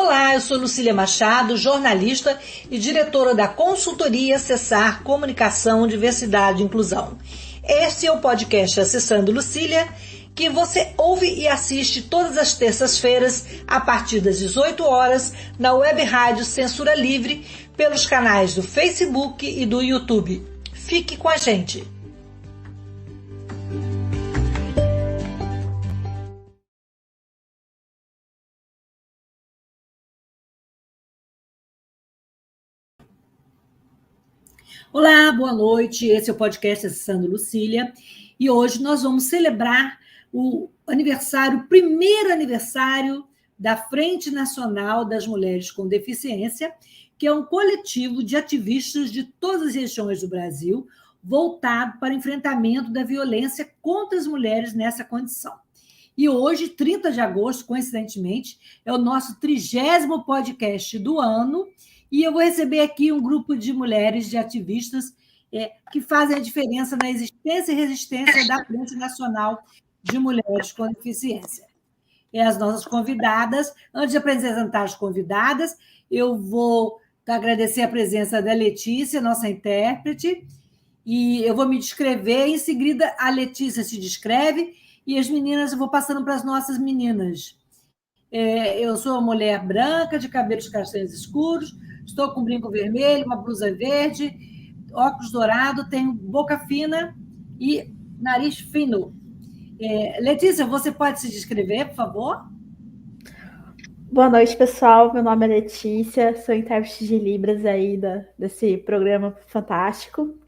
Olá, eu sou Lucília Machado, jornalista e diretora da consultoria Acessar Comunicação, Diversidade e Inclusão. Este é o podcast Acessando Lucília, que você ouve e assiste todas as terças-feiras, a partir das 18 horas, na web rádio Censura Livre, pelos canais do Facebook e do YouTube. Fique com a gente! Olá, boa noite. Esse é o podcast Acessando Lucília e hoje nós vamos celebrar o primeiro aniversário da Frente Nacional das Mulheres com Deficiência, que é um coletivo de ativistas de todas as regiões do Brasil voltado para o enfrentamento da violência contra as mulheres nessa condição. E hoje, 30 de agosto, coincidentemente, é o nosso 30º podcast do ano. E eu vou receber aqui um grupo de mulheres, de ativistas, que fazem a diferença na existência e resistência da Frente Nacional de Mulheres com Deficiência. As nossas convidadas. Antes de apresentar as convidadas, eu vou agradecer a presença da Letícia, nossa intérprete, e eu vou me descrever. Em seguida, a Letícia se descreve, e as meninas, eu vou passando para as nossas meninas. Eu sou uma mulher branca, de cabelos castanhos escuros, estou com brinco vermelho, uma blusa verde, óculos dourados, tenho boca fina e nariz fino. Letícia, você pode se descrever, por favor? Boa noite, pessoal. Meu nome é Letícia, sou intérprete de Libras aí desse programa fantástico.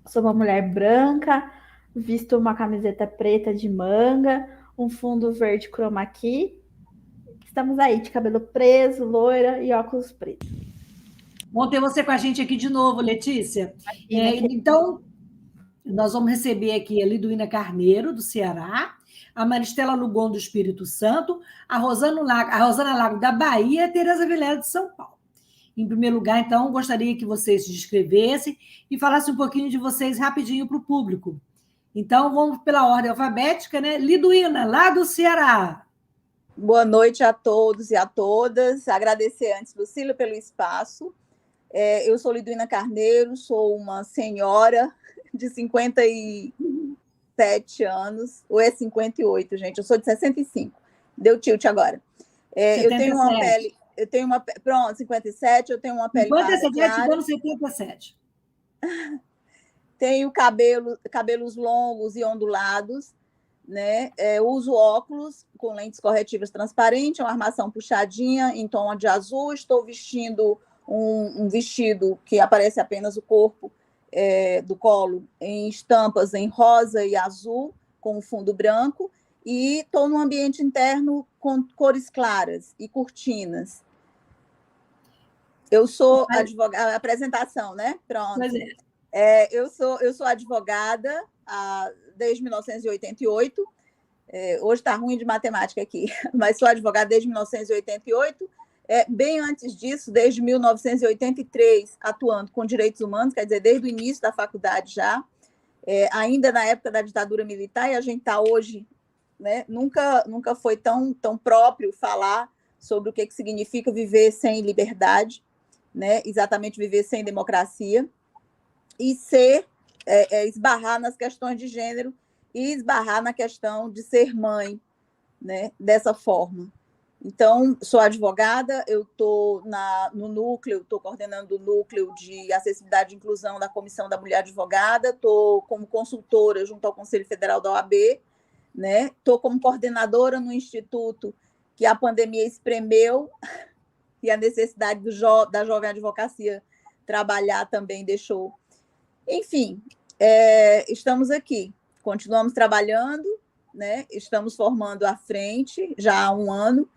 Sou uma mulher branca, visto uma camiseta preta de manga, um fundo verde chroma key. Estamos aí, de cabelo preso, loira e óculos pretos. Bom ter você com a gente aqui de novo, Letícia. Então, nós vamos receber aqui a Liduína Carneiro, do Ceará, a Maristela Lugon, do Espírito Santo, a Rosana Lago, da Bahia, e a Tereza Vilela, de São Paulo. Em primeiro lugar, então, gostaria que vocês se descrevessem e falassem um pouquinho de vocês rapidinho para o público. Então, vamos pela ordem alfabética, né? Liduína, lá do Ceará. Boa noite a todos e a todas. Agradecer antes, Lucília, pelo espaço. Eu sou Liduína Carneiro, sou uma senhora de 57 anos, ou é 58, gente? Eu sou de 65. Deu tilt agora. Eu tenho uma pele... Pronto, 57, eu tenho uma pele 57, chegando 77. Tenho cabelos longos e ondulados, né? Uso óculos com lentes corretivas transparentes, uma armação puxadinha em tom de azul. Estou vestindo um vestido que aparece apenas o corpo do colo, em estampas em rosa e azul, com fundo branco, e estou num ambiente interno com cores claras e cortinas. Eu sou advogada, apresentação, né? Pronto. Eu sou advogada desde 1988. Hoje está ruim de matemática aqui, mas sou advogada desde 1988. Bem antes disso, desde 1983, atuando com direitos humanos, quer dizer, desde o início da faculdade já, ainda na época da ditadura militar, e a gente está hoje, né, nunca foi tão próprio falar sobre o que significa viver sem liberdade, né, exatamente viver sem democracia, e esbarrar nas questões de gênero e esbarrar na questão de ser mãe, né, dessa forma. Então, sou advogada, eu estou no núcleo, estou coordenando o núcleo de acessibilidade e inclusão da Comissão da Mulher Advogada, estou como consultora junto ao Conselho Federal da OAB, né? Estou como coordenadora no instituto que a pandemia espremeu e a necessidade da jovem advocacia trabalhar também deixou. Enfim, estamos aqui, continuamos trabalhando, né? Estamos formando a frente já há um ano,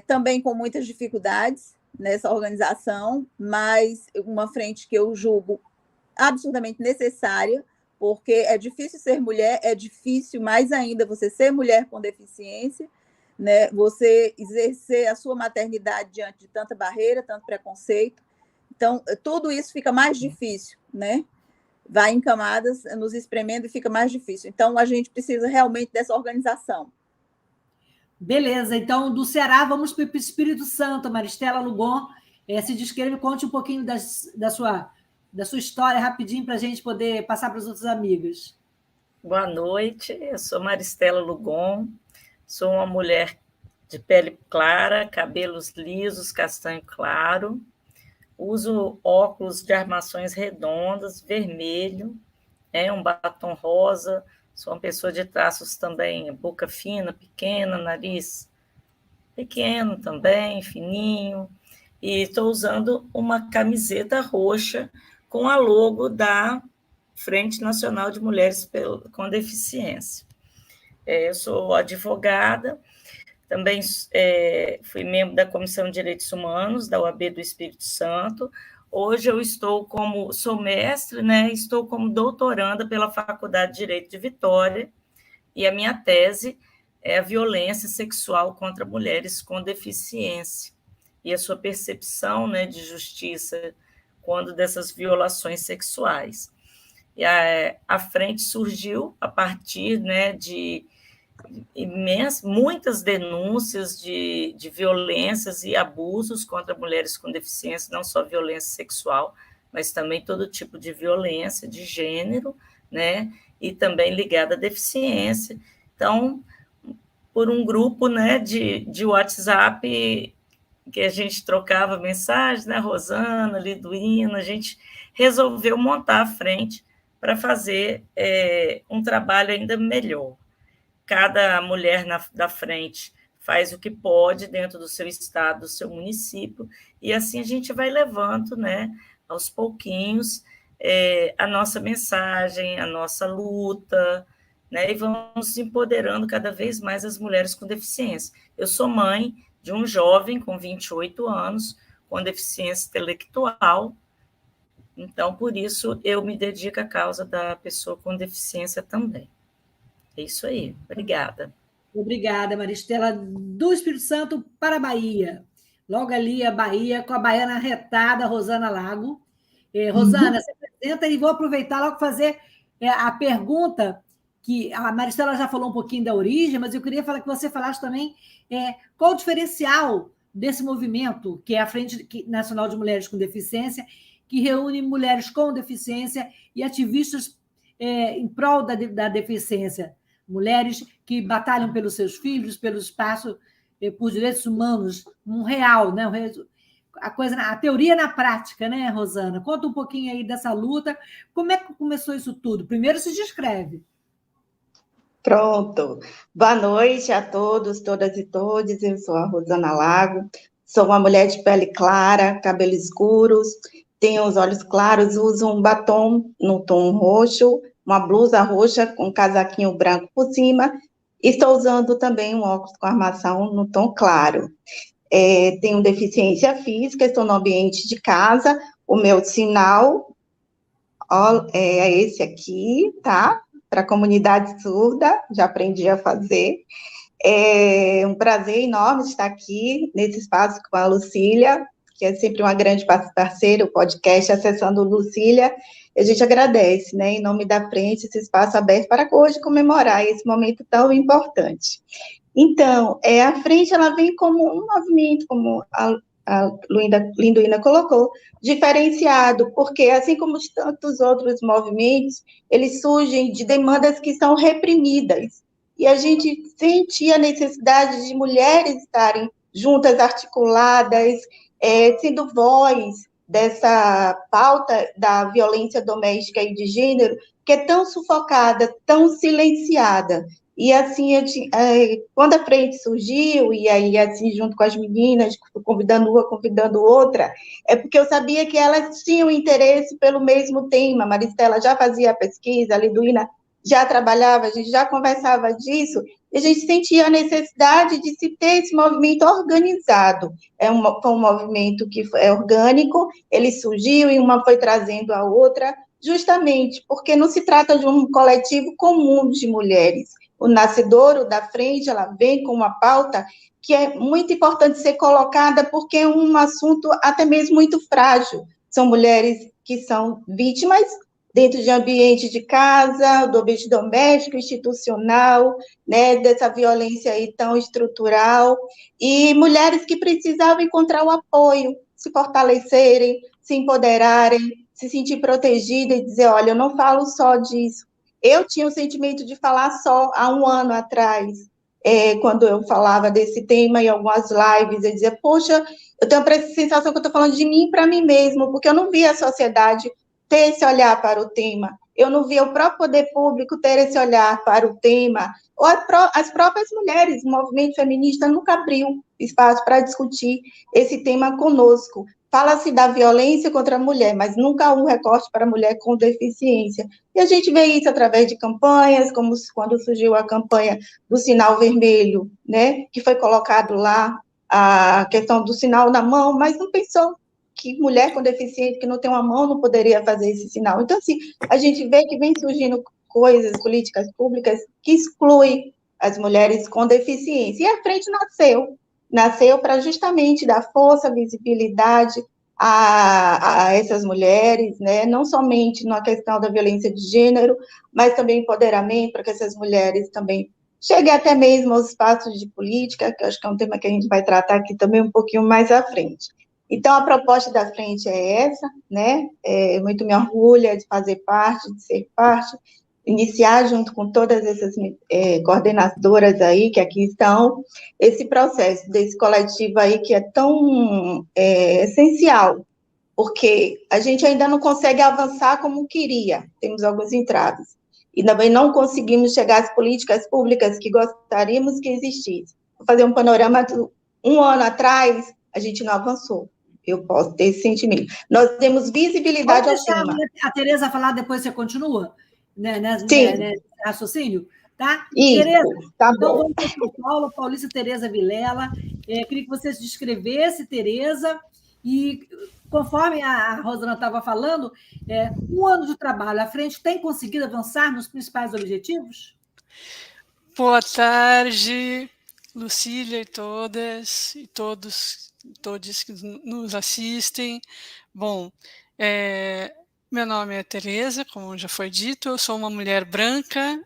também com muitas dificuldades nessa organização, mas uma frente que eu julgo absurdamente necessária, porque é difícil ser mulher, é difícil mais ainda você ser mulher com deficiência, né? Você exercer a sua maternidade diante de tanta barreira, tanto preconceito. Então, tudo isso fica mais difícil, né? Vai em camadas, nos espremendo e fica mais difícil. Então, a gente precisa realmente dessa organização. Beleza, então do Ceará vamos para o Espírito Santo. Maristela Lugon, se descreve, conte um pouquinho da sua história rapidinho para a gente poder passar para os outros amigos. Boa noite, eu sou Maristela Lugon, sou uma mulher de pele clara, cabelos lisos, castanho claro, uso óculos de armações redondas, vermelho, um batom rosa, sou uma pessoa de traços também, boca fina, pequena, nariz pequeno também, fininho, e estou usando uma camiseta roxa com a logo da Frente Nacional de Mulheres com Deficiência. Eu sou advogada, também fui membro da Comissão de Direitos Humanos da OAB do Espírito Santo. Hoje eu sou mestre, né? Estou como doutoranda pela Faculdade de Direito de Vitória, e a minha tese é a violência sexual contra mulheres com deficiência e a sua percepção, né, de justiça quando dessas violações sexuais. E a frente surgiu a partir, né, de muitas denúncias de violências e abusos contra mulheres com deficiência, não só violência sexual, mas também todo tipo de violência de gênero, né, e também ligada à deficiência. Então, por um grupo, né, de WhatsApp que a gente trocava mensagens, né, Rosana, Liduína, a gente resolveu montar a frente para fazer um trabalho ainda melhor. Cada mulher da frente faz o que pode dentro do seu estado, do seu município, e assim a gente vai levando, né, aos pouquinhos, a nossa mensagem, a nossa luta, né, e vamos empoderando cada vez mais as mulheres com deficiência. Eu sou mãe de um jovem com 28 anos, com deficiência intelectual, então, por isso, eu me dedico à causa da pessoa com deficiência também. É isso aí. Obrigada. Obrigada, Maristela. Do Espírito Santo para a Bahia. Logo ali a Bahia, com a baiana retada, Rosana Lago. Rosana, se apresenta e vou aproveitar logo fazer a pergunta que a Maristela já falou um pouquinho da origem, mas eu queria falar que você falasse também qual o diferencial desse movimento, que é a Frente Nacional de Mulheres com Deficiência, que reúne mulheres com deficiência e ativistas em prol da deficiência. Mulheres que batalham pelos seus filhos, pelo espaço, por direitos humanos, um real, né? A teoria na prática, né, Rosana? Conta um pouquinho aí dessa luta. Como é que começou isso tudo? Primeiro se descreve. Pronto. Boa noite a todos, todas e todos. Eu sou a Rosana Lago, sou uma mulher de pele clara, cabelos escuros, tenho os olhos claros, uso um batom no tom roxo, uma blusa roxa com um casaquinho branco por cima. Estou usando também um óculos com armação no tom claro. Tenho deficiência física, estou no ambiente de casa. O meu sinal é esse aqui, tá? Para a comunidade surda, já aprendi a fazer. É um prazer enorme estar aqui nesse espaço com a Lucília, que é sempre uma grande parceira, o podcast Acessando Lucília. A gente agradece, né, em nome da frente, esse espaço aberto para hoje comemorar esse momento tão importante. Então, a frente, ela vem como um movimento, como a Liduína colocou, diferenciado, porque, assim como tantos outros movimentos, eles surgem de demandas que são reprimidas, e a gente sentia a necessidade de mulheres estarem juntas, articuladas, sendo voz dessa pauta da violência doméstica e de gênero, que é tão sufocada, tão silenciada. E assim, quando a frente surgiu, e aí assim, junto com as meninas, convidando uma, convidando outra, é porque eu sabia que elas tinham interesse pelo mesmo tema. A Maristela já fazia a pesquisa, a Liduína já trabalhava, a gente já conversava disso, e a gente sentia a necessidade de se ter esse movimento organizado. Foi um movimento que é orgânico, ele surgiu e uma foi trazendo a outra, justamente porque não se trata de um coletivo comum de mulheres. O Nascedouro da Frente, ela vem com uma pauta que é muito importante ser colocada, porque é um assunto até mesmo muito frágil. São mulheres que são vítimas dentro de ambiente de casa, do ambiente doméstico, institucional, né, dessa violência aí tão estrutural, e mulheres que precisavam encontrar o apoio, se fortalecerem, se empoderarem, se sentir protegida e dizer, olha, eu não falo só disso. Eu tinha o sentimento de falar só há um ano atrás, quando eu falava desse tema em algumas lives, eu dizia, poxa, eu tenho a sensação que eu estou falando de mim para mim mesmo, porque eu não via a sociedade ter esse olhar para o tema, eu não via o próprio poder público ter esse olhar para o tema, ou as próprias mulheres, o movimento feminista nunca abriu espaço para discutir esse tema conosco. Fala-se da violência contra a mulher, mas nunca há um recorte para a mulher com deficiência. E a gente vê isso através de campanhas, como quando surgiu a campanha do sinal vermelho, né, que foi colocado lá a questão do sinal na mão, mas não pensou que mulher com deficiência que não tem uma mão não poderia fazer esse sinal. Então, assim, a gente vê que vem surgindo coisas, políticas públicas que excluem as mulheres com deficiência. E a frente nasceu para justamente dar força, visibilidade a essas mulheres, né? Não somente na questão da violência de gênero, mas também empoderamento, para que essas mulheres também cheguem até mesmo aos espaços de política, que eu acho que é um tema que a gente vai tratar aqui também um pouquinho mais à frente. Então, a proposta da frente é essa, né? Muito me orgulha de fazer parte, de ser parte, iniciar junto com todas essas coordenadoras aí que aqui estão, esse processo desse coletivo aí que é tão essencial, porque a gente ainda não consegue avançar como queria, temos alguns entraves, e também não conseguimos chegar às políticas públicas que gostaríamos que existissem. Vou fazer um panorama de um ano atrás, a gente não avançou. Eu posso ter esse sentimento. Nós temos visibilidade ao tema. Vamos deixar a Tereza falar, depois você continua, né, raciocínio, tá? Isso, Tereza, tá então bom. vamos para São Paulo, Paulista Tereza Vilela. Queria que você se descrevesse, Tereza, e conforme a Rosana estava falando, um ano de trabalho à frente tem conseguido avançar nos principais objetivos? Boa tarde, Lucília e todas e todos que nos assistem. Bom, meu nome é Tereza, como já foi dito, eu sou uma mulher branca,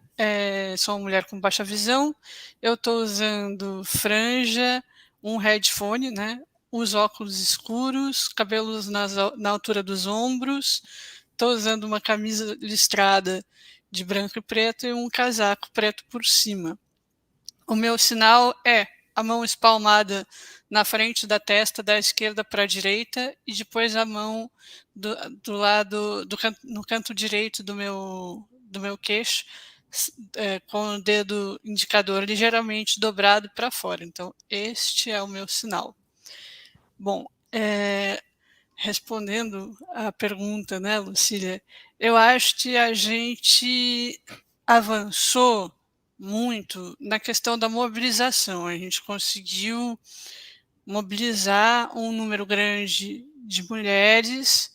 sou uma mulher com baixa visão, eu estou usando franja, um headphone, né? Os óculos escuros, cabelos na altura dos ombros, estou usando uma camisa listrada de branco e preto e um casaco preto por cima. O meu sinal é a mão espalmada na frente da testa, da esquerda para a direita, e depois a mão do lado, no canto direito do meu queixo, com o dedo indicador ligeiramente dobrado para fora. Então, este é o meu sinal. Bom, respondendo à pergunta, né, Lucília, eu acho que a gente avançou muito na questão da mobilização. A gente conseguiu mobilizar um número grande de mulheres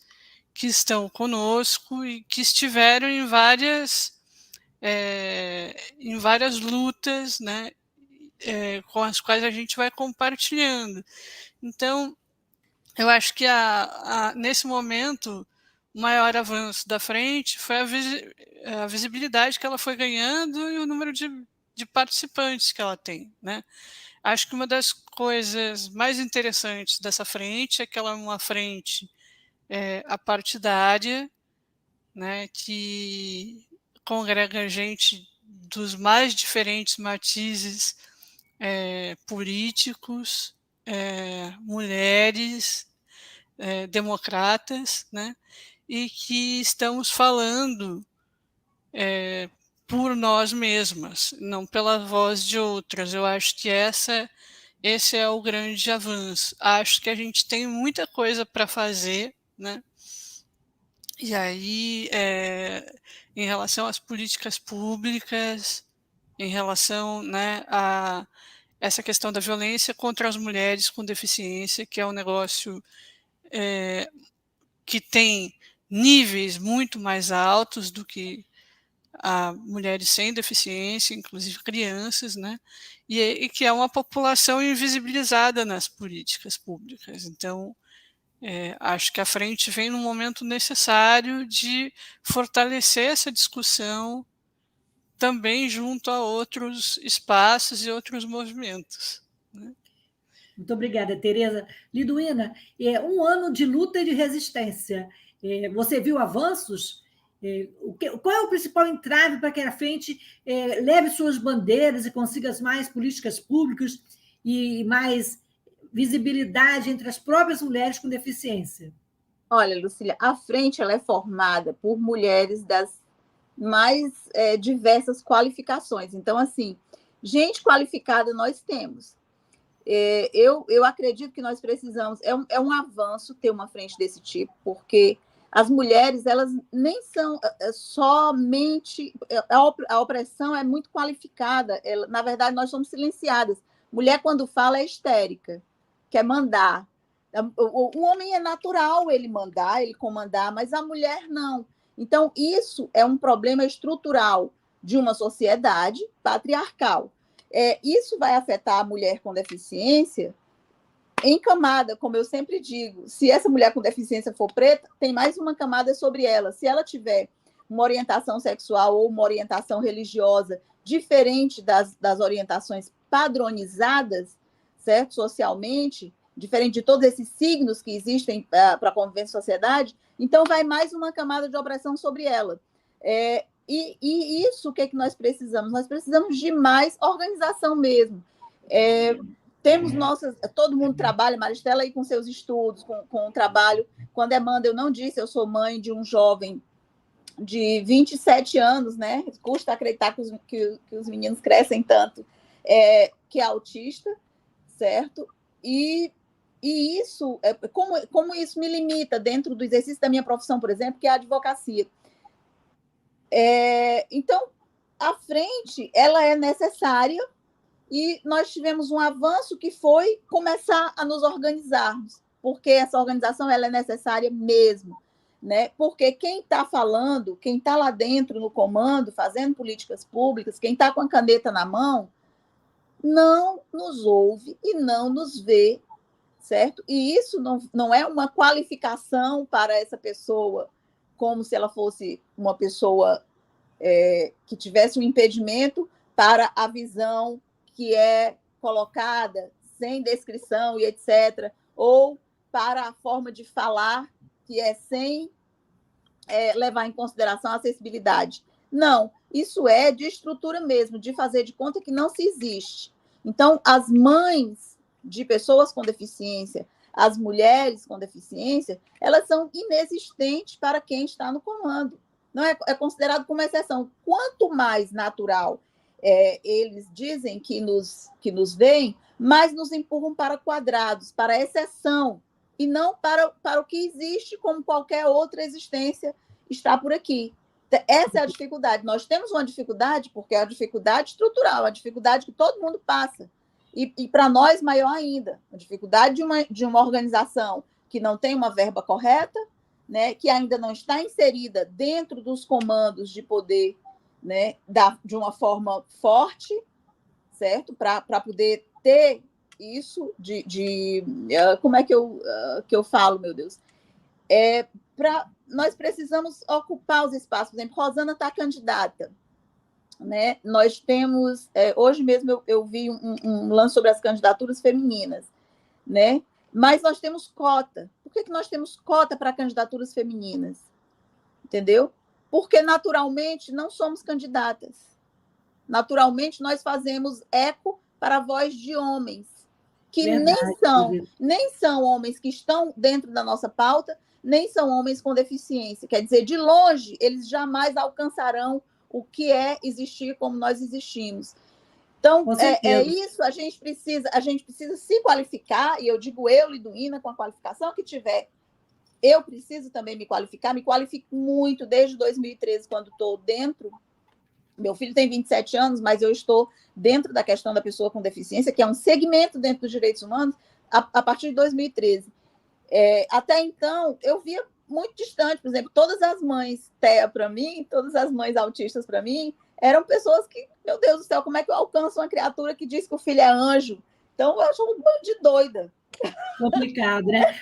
que estão conosco e que estiveram em várias lutas, né, com as quais a gente vai compartilhando. Então, eu acho que nesse momento, o maior avanço da frente foi a visibilidade que ela foi ganhando e o número de participantes que ela tem, né? Acho que uma das coisas mais interessantes dessa frente é que ela é uma frente apartidária, né, que congrega gente dos mais diferentes matizes políticos, mulheres, democratas, né, e que estamos falando por nós mesmas, não pela voz de outras. Eu acho que esse é o grande avanço. Acho que a gente tem muita coisa para fazer, né? E aí, em relação às políticas públicas, em relação, né, a essa questão da violência contra as mulheres com deficiência, que é um negócio que tem níveis muito mais altos do que a mulheres sem deficiência, inclusive crianças, né? E que é uma população invisibilizada nas políticas públicas. Então, Acho que a frente vem num momento necessário de fortalecer essa discussão também junto a outros espaços e outros movimentos, né? Muito obrigada, Tereza. Liduína, um ano de luta e de resistência. Você viu avanços? Qual é o principal entrave para que a frente leve suas bandeiras e consiga mais políticas públicas e mais visibilidade entre as próprias mulheres com deficiência? Olha, Lucília, a frente ela é formada por mulheres das mais diversas qualificações. Então, assim, gente qualificada nós temos. Eu acredito que nós precisamos, é um avanço ter uma frente desse tipo, porque as mulheres, elas nem são somente, a opressão é muito qualificada, na verdade, nós somos silenciadas. Mulher, quando fala, é histérica, quer mandar. O homem é natural ele mandar, ele comandar, mas a mulher não. Então, isso é um problema estrutural de uma sociedade patriarcal. Isso vai afetar a mulher com deficiência em camada, como eu sempre digo. Se essa mulher com deficiência for preta, tem mais uma camada sobre ela. Se ela tiver uma orientação sexual ou uma orientação religiosa diferente das orientações padronizadas, certo? Socialmente, diferente de todos esses signos que existem para a convivência em sociedade, então vai mais uma camada de opressão sobre ela. E isso, o que é que nós precisamos? Nós precisamos de mais organização mesmo. Temos todo mundo trabalha, Maristela aí com seus estudos, com o trabalho. Quando Amanda, eu não disse, eu sou mãe de um jovem de 27 anos, né? Custa acreditar que os meninos crescem tanto, que é autista, certo? E isso, como isso me limita dentro do exercício da minha profissão, por exemplo, que é a advocacia. Então, a frente, ela é necessária e nós tivemos um avanço que foi começar a nos organizarmos, porque essa organização ela é necessária mesmo, né? Porque quem está falando, quem está lá dentro no comando, fazendo políticas públicas, quem está com a caneta na mão, não nos ouve e não nos vê, certo? E isso não é uma qualificação para essa pessoa, como se ela fosse uma pessoa que tivesse um impedimento para a visão que é colocada sem descrição e etc., ou para a forma de falar que é sem levar em consideração a acessibilidade. Não, isso é de estrutura mesmo, de fazer de conta que não se existe. Então, as mães de pessoas com deficiência, as mulheres com deficiência, elas são inexistentes para quem está no comando. Não é considerado como exceção. Quanto mais natural eles dizem que nos veem, mais nos empurram para quadrados, para a exceção, e não para o que existe, como qualquer outra existência está por aqui. Essa é a dificuldade. Nós temos uma dificuldade, porque é a dificuldade estrutural, a dificuldade que todo mundo passa. E para nós, maior ainda, a dificuldade de uma organização que não tem uma verba correta, né, que ainda não está inserida dentro dos comandos de poder, né, de uma forma forte, certo? Para poder ter isso como é que eu falo, meu Deus? Nós precisamos ocupar os espaços. Por exemplo, Rosana está candidata, né? Nós temos, hoje mesmo eu vi um lance sobre as candidaturas femininas, né? Mas nós temos cota. Por que nós temos cota para candidaturas femininas? Entendeu? Porque naturalmente não somos candidatas. Naturalmente nós fazemos eco para a voz de homens, que verdade, nem são homens que estão dentro da nossa pauta, nem são homens com deficiência. Quer dizer, de longe, eles jamais alcançarão o que é existir como nós existimos. Então, isso, a gente precisa se qualificar, e eu digo Liduína, com a qualificação que tiver, eu preciso também me qualifico muito desde 2013, quando estou dentro. Meu filho tem 27 anos, mas eu estou dentro da questão da pessoa com deficiência, que é um segmento dentro dos direitos humanos, a partir de 2013. Até então, eu via muito distante, por exemplo, todas as mães TEA para mim, todas as mães autistas para mim, eram pessoas que, meu Deus do céu, como é que eu alcanço uma criatura que diz que o filho é anjo? Então, eu acho um bando de doida, Complicado, né?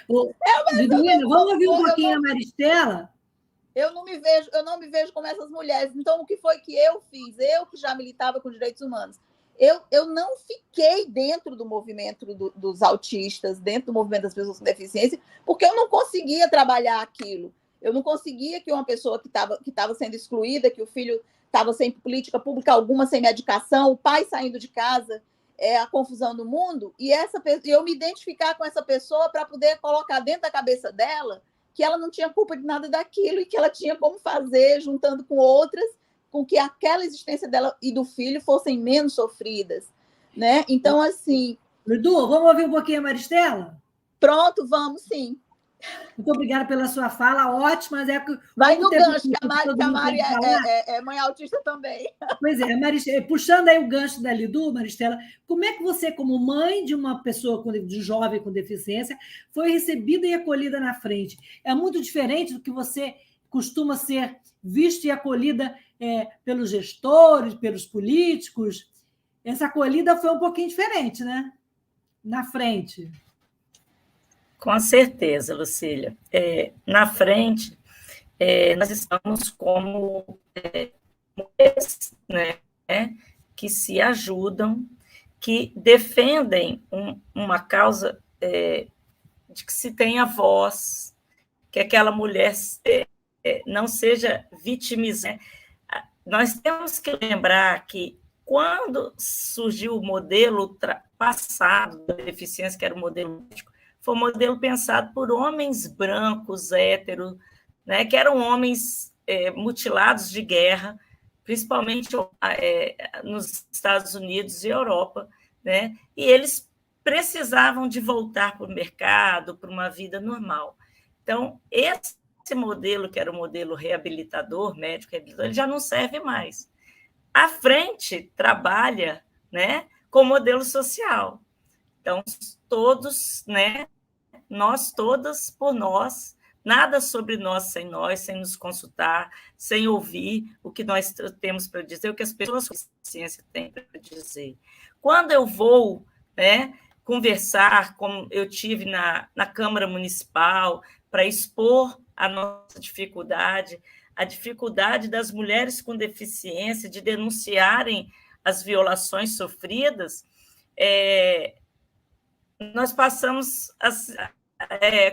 Liduína, vamos ouvir um pouquinho a Maristela? Eu não me vejo como essas mulheres. Então, o que foi que eu fiz? Eu que já militava com direitos humanos. Eu não fiquei dentro do movimento dos autistas, dentro do movimento das pessoas com deficiência, porque eu não conseguia trabalhar aquilo. Eu não conseguia que uma pessoa que estava sendo excluída, que o filho estava sem política pública alguma, sem medicação, o pai saindo de casa, a confusão no mundo, e eu me identificar com essa pessoa para poder colocar dentro da cabeça dela que ela não tinha culpa de nada daquilo e que ela tinha como fazer, juntando com outras, com que aquela existência dela e do filho fossem menos sofridas, né? Então, assim... Lidu, vamos ouvir um pouquinho a Maristela? Pronto, vamos sim. Muito obrigada pela sua fala, ótima. Vai no gancho, que a Mari é mãe autista também. Pois é, Maristela, puxando aí o gancho da Lidu, Maristela, como é que você, como mãe de uma pessoa, de um jovem com deficiência, foi recebida e acolhida na frente? É muito diferente do que você costuma ser vista e acolhida pelos gestores, pelos políticos? Essa acolhida foi um pouquinho diferente, né? Na frente. Com certeza, Lucília. Na frente, nós estamos como mulheres, né, que se ajudam, que defendem uma causa de que se tenha voz, que aquela mulher não seja vitimizada. Nós temos que lembrar que, quando surgiu o modelo passado da deficiência, que era o modelo médico, foi um modelo pensado por homens brancos, héteros, né, que eram homens mutilados de guerra, principalmente nos Estados Unidos e Europa, né, e eles precisavam de voltar para o mercado, para uma vida normal. Então, esse modelo, que era o modelo reabilitador, médico reabilitador, ele já não serve mais. A frente trabalha, né, com o modelo social. Então, todos, né, nós todas por nós, nada sobre nós sem nos consultar, sem ouvir o que nós temos para dizer, o que as pessoas com deficiência têm para dizer. Quando eu vou, né, conversar, como eu tive na Câmara Municipal, para expor a nossa dificuldade, a dificuldade das mulheres com deficiência de denunciarem as violações sofridas, nós passamos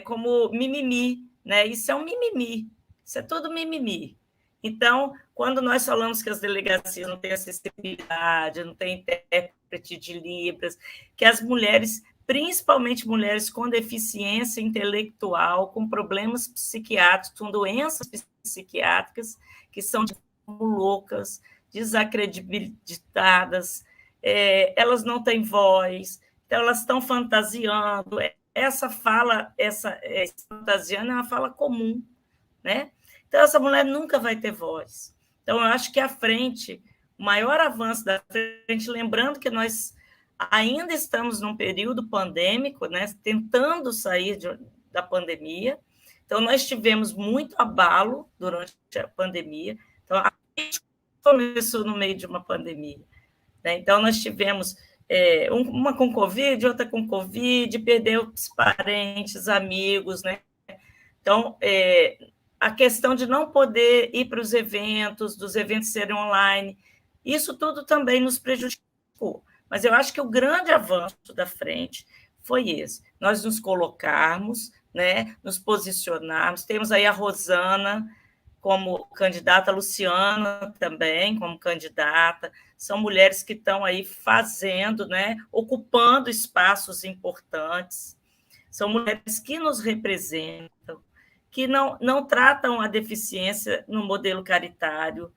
como mimimi, né? Isso é um mimimi, isso é tudo mimimi. Então, quando nós falamos que as delegacias não têm acessibilidade, não têm intérprete de Libras, que as mulheres, principalmente mulheres com deficiência intelectual, com problemas psiquiátricos, com doenças psiquiátricas, que são loucas, desacreditadas, elas não têm voz, então elas estão fantasiando. Essa fala, fantasiando é uma fala comum, né? Então, essa mulher nunca vai ter voz. Então, eu acho que a frente, o maior avanço da frente, lembrando que nós ainda estamos num período pandêmico, né, tentando sair da pandemia. Então, nós tivemos muito abalo durante a pandemia. Então, a gente começou no meio de uma pandemia, né? Então, nós tivemos uma com Covid, outra com Covid, perdeu os parentes, amigos, né? Então, a questão de não poder ir para os eventos, dos eventos serem online, isso tudo também nos prejudicou. Mas eu acho que o grande avanço da frente foi esse, nós nos colocarmos, né, nos posicionarmos. Temos aí a Rosana como candidata, a Luciana também como candidata, são mulheres que estão aí fazendo, né, ocupando espaços importantes, são mulheres que nos representam, que não tratam a deficiência no modelo caritário,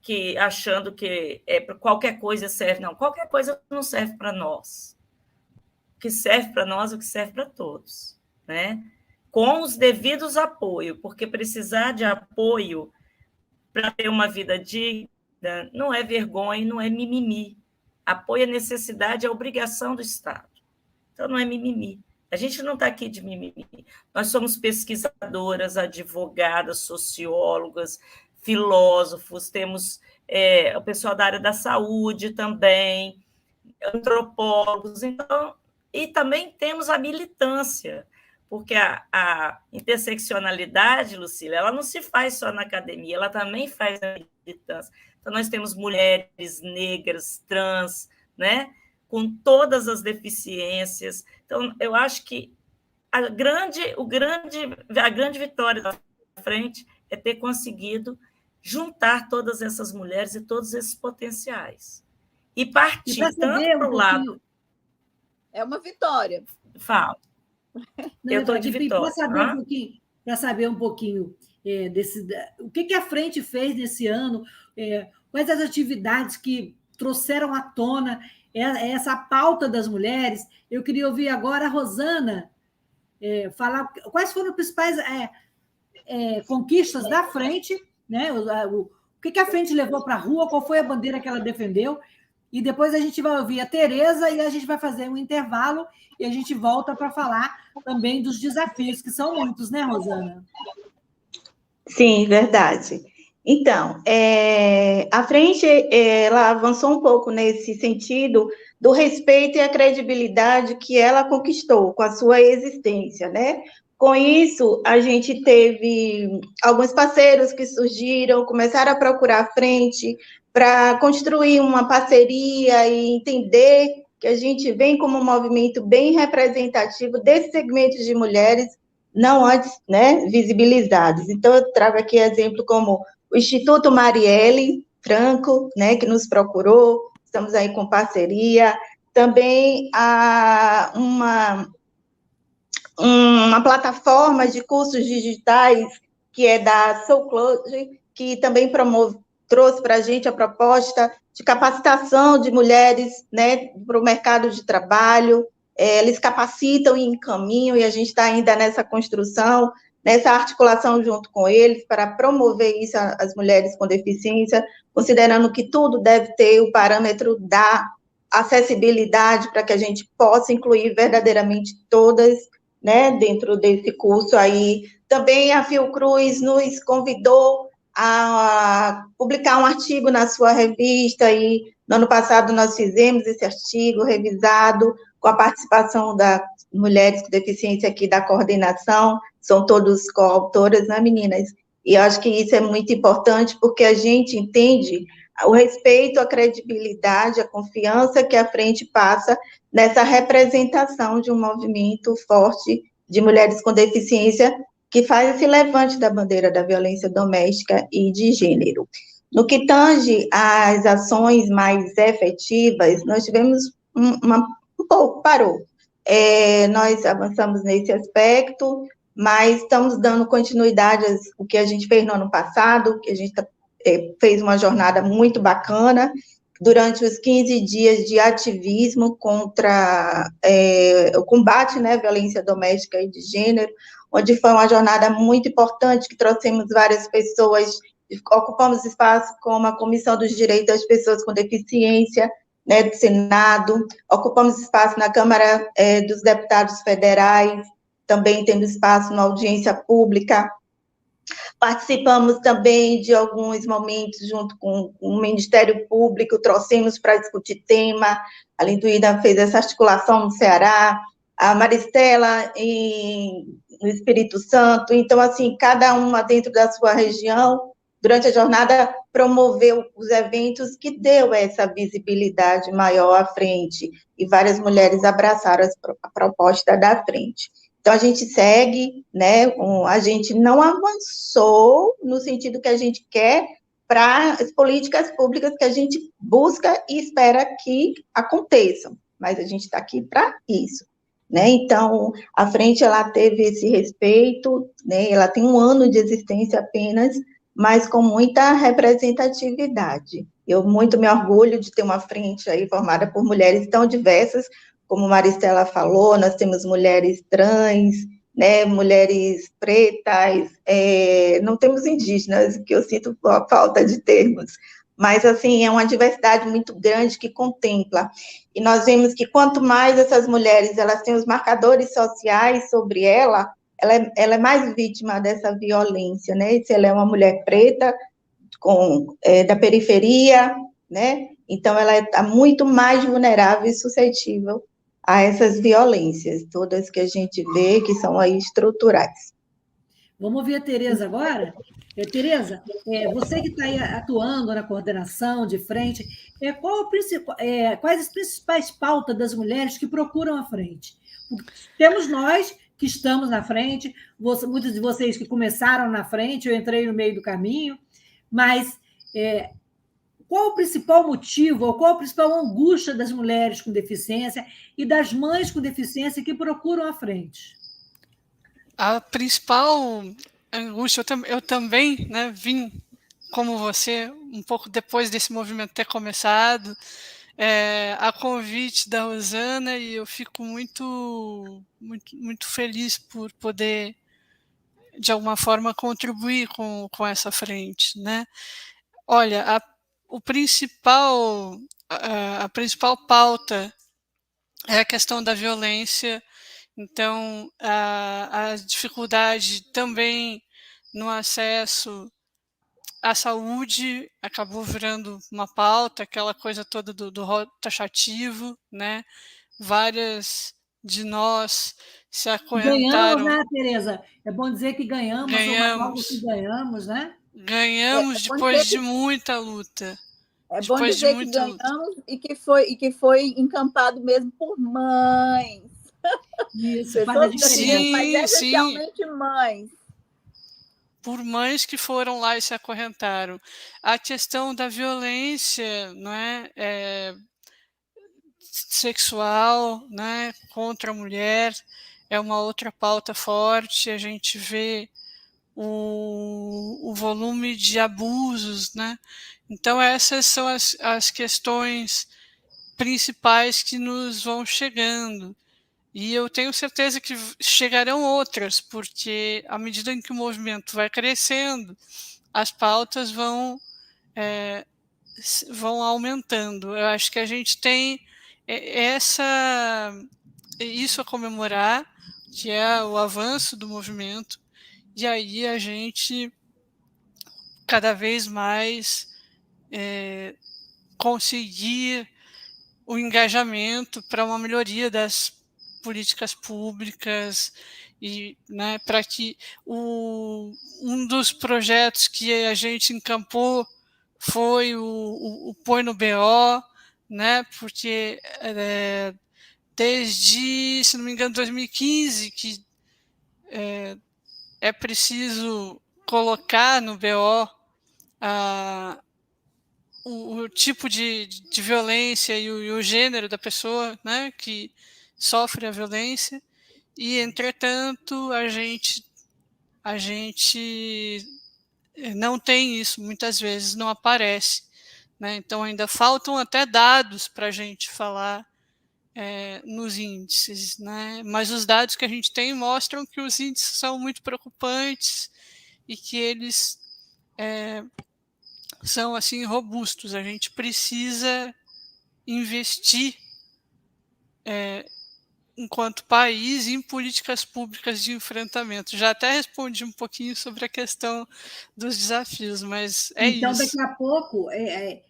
que achando que qualquer coisa serve. Não, qualquer coisa não serve para nós. O que serve para nós é o que serve para todos, né? Com os devidos apoios, porque precisar de apoio para ter uma vida digna não é vergonha, não é mimimi. Apoio é necessidade, é obrigação do Estado. Então, não é mimimi. A gente não está aqui de mimimi. Nós somos pesquisadoras, advogadas, sociólogas, filósofos, temos o pessoal da área da saúde também, antropólogos. Então, E também temos a militância, porque a interseccionalidade, Lucília, ela não se faz só na academia, ela também faz na militância. Então, nós temos mulheres negras, trans, né, com todas as deficiências. Então, eu acho que a grande vitória da frente é ter conseguido juntar todas essas mulheres e todos esses potenciais. E partir tanto para o lado... É uma vitória. Fala. Não, eu estou de vitória. Para saber um pouquinho o que a frente fez nesse ano, quais as atividades que trouxeram à tona essa pauta das mulheres. Eu queria ouvir agora a Rosana falar quais foram as principais conquistas da frente, né? O que a frente levou para a rua, qual foi a bandeira que ela defendeu, e depois a gente vai ouvir a Tereza e a gente vai fazer um intervalo e a gente volta para falar também dos desafios, que são muitos, né, Rosana? Sim, verdade. Então, a frente ela avançou um pouco nesse sentido do respeito e a credibilidade que ela conquistou com a sua existência, né? Com isso, a gente teve alguns parceiros que surgiram, começaram a procurar a frente para construir uma parceria e entender que a gente vem como um movimento bem representativo desses segmentos de mulheres não antes, né, visibilizados. Então, eu trago aqui exemplo como o Instituto Marielle Franco, né, que nos procurou, estamos aí com parceria. Também há uma plataforma de cursos digitais, que é da Soul Close, que também trouxe para a gente a proposta de capacitação de mulheres, né, para o mercado de trabalho. Eles capacitam e encaminham, e a gente está ainda nessa construção, nessa articulação junto com eles, para promover isso às mulheres com deficiência, considerando que tudo deve ter o parâmetro da acessibilidade, para que a gente possa incluir verdadeiramente todas, né, dentro desse curso aí. Também a Fiocruz nos convidou a publicar um artigo na sua revista, e no ano passado nós fizemos esse artigo revisado, com a participação das mulheres com deficiência aqui da coordenação, são todos coautoras, né, meninas? E eu acho que isso é muito importante, porque a gente entende o respeito, a credibilidade, a confiança que a frente passa nessa representação de um movimento forte de mulheres com deficiência, que faz esse levante da bandeira da violência doméstica e de gênero. No que tange às ações mais efetivas, nós tivemos um pouco, parou. Nós avançamos nesse aspecto, mas estamos dando continuidade ao que a gente fez no ano passado, que a gente fez uma jornada muito bacana, durante os 15 dias de ativismo contra o combate, né, à violência doméstica e de gênero, onde foi uma jornada muito importante, que trouxemos várias pessoas, ocupamos espaço como a Comissão dos Direitos das Pessoas com Deficiência, né, do Senado, ocupamos espaço na Câmara dos Deputados Federais, também tendo espaço na audiência pública. Participamos também de alguns momentos junto com o Ministério Público, trouxemos para discutir tema, a Linduída fez essa articulação no Ceará, a Maristela no Espírito Santo. Então, assim, cada uma dentro da sua região, durante a jornada, promoveu os eventos que deu essa visibilidade maior à frente, e várias mulheres abraçaram a proposta da frente. Então, a gente segue, né, a gente não avançou no sentido que a gente quer para as políticas públicas que a gente busca e espera que aconteçam, mas a gente está aqui para isso, né? Então, a frente, ela teve esse respeito, né, ela tem 1 ano de existência apenas, mas com muita representatividade. Eu muito me orgulho de ter uma frente aí formada por mulheres tão diversas, como Maristela falou, nós temos mulheres trans, né, mulheres pretas, não temos indígenas, que eu sinto a falta de termos, mas, assim, é uma diversidade muito grande que contempla, e nós vemos que quanto mais essas mulheres, elas têm os marcadores sociais sobre ela é mais vítima dessa violência, né, se ela é uma mulher preta, da periferia, né, então ela está muito mais vulnerável e suscetível a essas violências, todas que a gente vê que são aí estruturais. Vamos ouvir a Tereza agora? Tereza, você que está aí atuando na coordenação de frente, quais as principais pautas das mulheres que procuram a frente? Temos nós que estamos na frente, muitos de vocês que começaram na frente, eu entrei no meio do caminho, mas qual o principal motivo, ou qual a principal angústia das mulheres com deficiência e das mães com deficiência que procuram a frente? A principal angústia, eu também, né, vim, como você, um pouco depois desse movimento ter começado, a convite da Rosana, e eu fico muito, muito, muito feliz por poder, de alguma forma, contribuir com essa frente, né? Olha, a principal pauta é a questão da violência. Então, a dificuldade também no acesso à saúde acabou virando uma pauta, aquela coisa toda do rol taxativo, né? Várias de nós se acorrentaram. Ganhamos, né, Tereza? É bom dizer que ganhamos. Né? Ganhamos depois de muita luta. É bom dizer que ganhamos e que foi encampado mesmo por mães. Isso, sim, mas essencialmente mães. Por mães que foram lá e se acorrentaram. A questão da violência, não é, sexual, né, contra a mulher é uma outra pauta forte. A gente vê o volume de abusos, né? Então essas são as questões principais que nos vão chegando. E eu tenho certeza que chegarão outras, porque à medida em que o movimento vai crescendo, as pautas vão aumentando. Eu acho que a gente tem isso a comemorar, que é o avanço do movimento, e aí a gente cada vez mais conseguir o engajamento para uma melhoria das políticas públicas, e, né, para que um dos projetos que a gente encampou foi o Põe no BO, né, porque desde, se não me engano, 2015, que é preciso colocar no BO o tipo de violência e o gênero da pessoa, né, que sofre a violência, e, entretanto, a gente não tem isso, muitas vezes não aparece, né? Então ainda faltam até dados para a gente falar nos índices, né? Mas os dados que a gente tem mostram que os índices são muito preocupantes e que eles são assim robustos. A gente precisa investir enquanto país em políticas públicas de enfrentamento. Já até respondi um pouquinho sobre a questão dos desafios, mas isso. Então, daqui a pouco,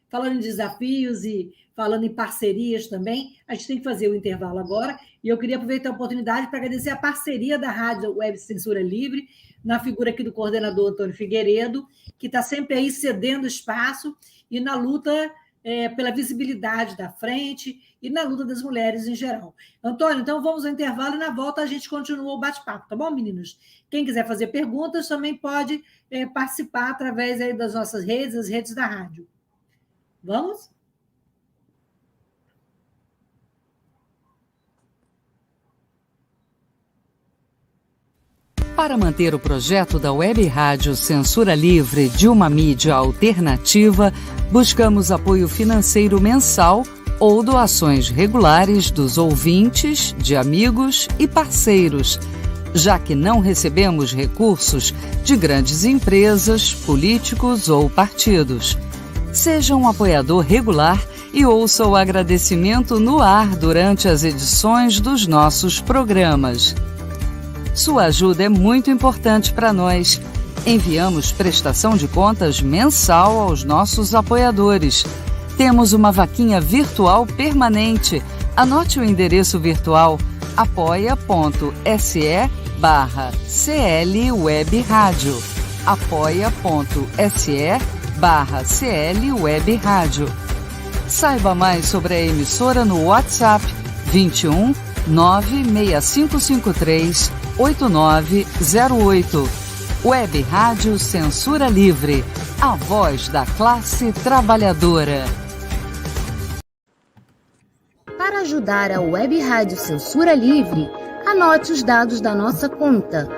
falando em desafios e falando em parcerias também, a gente tem que fazer o intervalo agora, e eu queria aproveitar a oportunidade para agradecer a parceria da Rádio Web Censura Livre, na figura aqui do coordenador Antônio Figueiredo, que está sempre aí cedendo espaço e na luta pela visibilidade da frente e na luta das mulheres em geral. Antônio, então vamos ao intervalo e na volta a gente continua o bate-papo, tá bom, meninos? Quem quiser fazer perguntas também pode participar através aí das nossas redes, as redes da rádio. Vamos? Para manter o projeto da Web Rádio Censura Livre de uma mídia alternativa, buscamos apoio financeiro mensal ou doações regulares dos ouvintes, de amigos e parceiros, já que não recebemos recursos de grandes empresas, políticos ou partidos. Seja um apoiador regular e ouça o agradecimento no ar durante as edições dos nossos programas. Sua ajuda é muito importante para nós. Enviamos prestação de contas mensal aos nossos apoiadores. Temos uma vaquinha virtual permanente Anote o endereço virtual apoia.se/CL Web Rádio. apoia.se/CL Web Rádio. Saiba mais sobre a emissora no WhatsApp 21 96553 8908. Web Rádio Censura Livre, a voz da classe trabalhadora. Para ajudar a Web Rádio Censura Livre, anote os dados da nossa conta.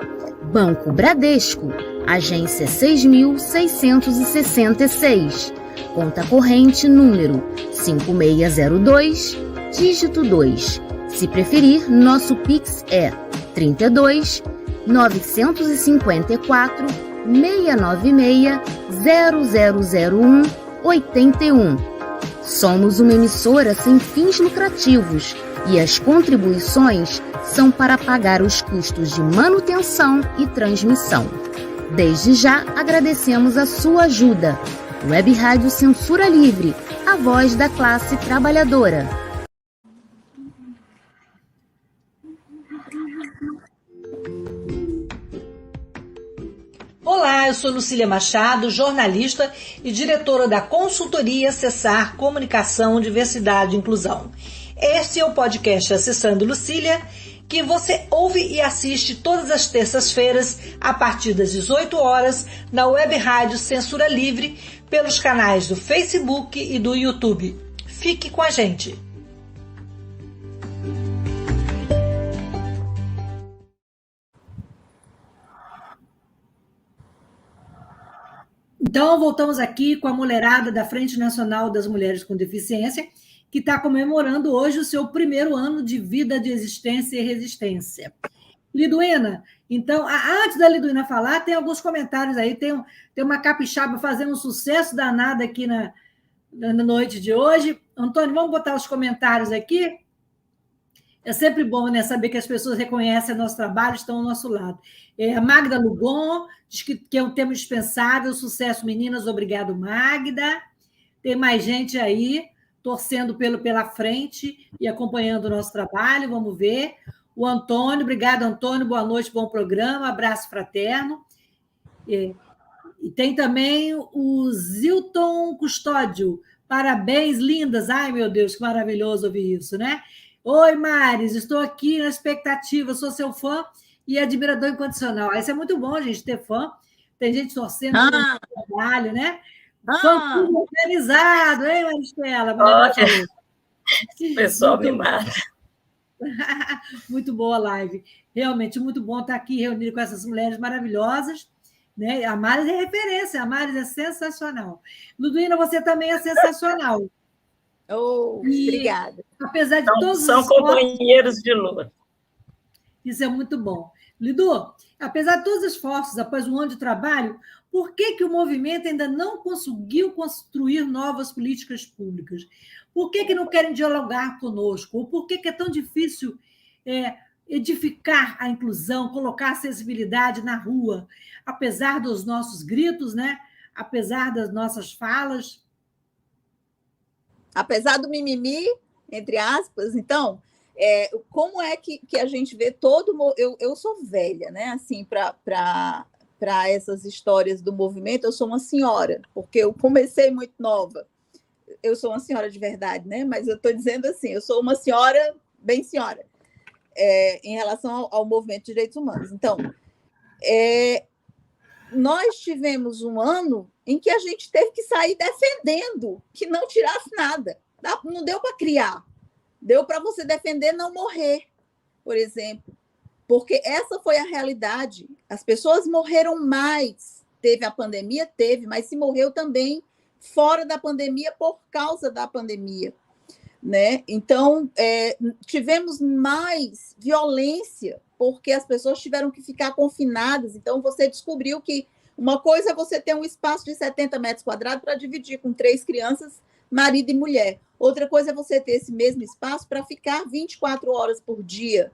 Banco Bradesco, agência 6.666, conta corrente número 5602, dígito 2. Se preferir, nosso Pix é 32 954 696 0001 81. Somos uma emissora sem fins lucrativos e as contribuições são para pagar os custos de manutenção e transmissão. Desde já agradecemos a sua ajuda. Web Rádio Censura Livre, a voz da classe trabalhadora. Olá, eu sou Lucília Machado, jornalista e diretora da consultoria Acessar Comunicação, Diversidade e Inclusão. Este é o podcast Acessando Lucília, que você ouve e assiste todas as terças-feiras, a partir das 18 horas, na Web Rádio Censura Livre, pelos canais do Facebook e do YouTube. Fique com a gente! Então, voltamos aqui com a mulherada da Frente Nacional das Mulheres com Deficiência, que está comemorando hoje o seu primeiro ano de vida, de existência e resistência. Liduína, então, antes da Liduína falar, tem alguns comentários aí, tem uma capixaba fazendo um sucesso danado aqui na noite de hoje. Antônio, vamos botar os comentários aqui? É sempre bom, né, saber que as pessoas reconhecem o nosso trabalho, estão ao nosso lado. A Magda Lugon diz que é um tema dispensável, sucesso, meninas, obrigado, Magda. Tem mais gente aí torcendo pela frente e acompanhando o nosso trabalho, vamos ver. O Antônio, obrigado, Antônio, boa noite, bom programa, abraço fraterno. E tem também o Zilton Custódio, parabéns, lindas. Ai, meu Deus, que maravilhoso ouvir isso, né? Oi, Maris, estou aqui na expectativa, sou seu fã e admirador incondicional. Isso é muito bom, gente, ter fã. Tem gente torcendo pelo trabalho, né? Fã organizado, hein, Maristela? Olha, o pessoal me mata. Muito boa a live. Realmente, muito bom estar aqui reunido com essas mulheres maravilhosas. Né? A Maris é referência, a Maris é sensacional. Luduína, você também é sensacional. Obrigada. Apesar de todos são companheiros de luta. Isso é muito bom. Lidu, apesar de todos os esforços após um ano de trabalho, por que o movimento ainda não conseguiu construir novas políticas públicas? Por que não querem dialogar conosco? Ou por que é tão difícil edificar a inclusão, colocar a acessibilidade na rua, apesar dos nossos gritos, né? Apesar das nossas falas? Apesar do mimimi, entre aspas, então, como é que a gente vê todo... Eu sou velha, né? Assim, para essas histórias do movimento, eu sou uma senhora, porque eu comecei muito nova. Eu sou uma senhora de verdade, né? Mas eu estou dizendo assim, eu sou uma senhora, bem senhora, em relação ao movimento de direitos humanos. Então, nós tivemos um ano em que a gente teve que sair defendendo que não tirasse nada. Não deu para criar. Deu para você defender não morrer, por exemplo. Porque essa foi a realidade. As pessoas morreram mais. Teve a pandemia? Teve, mas se morreu também fora da pandemia por causa da pandemia. Né? Então, tivemos mais violência porque as pessoas tiveram que ficar confinadas. Então, você descobriu que uma coisa é você ter um espaço de 70 metros quadrados para dividir com 3 crianças, marido e mulher. Outra coisa é você ter esse mesmo espaço para ficar 24 horas por dia,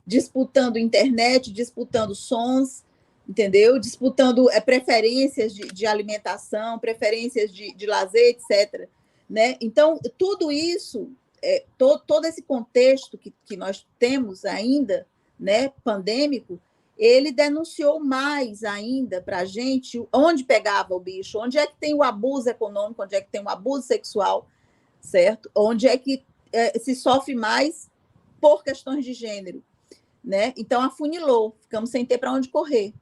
disputando internet, disputando sons, entendeu? Disputando preferências de alimentação, preferências de lazer, etc. Né? Então, tudo isso todo esse contexto que nós temos ainda, né, pandêmico, ele denunciou mais ainda para a gente onde pegava o bicho, onde é que tem o abuso econômico, onde é que tem o abuso sexual, certo? Onde é que se sofre mais por questões de gênero, né? Então, afunilou, ficamos sem ter para onde correr.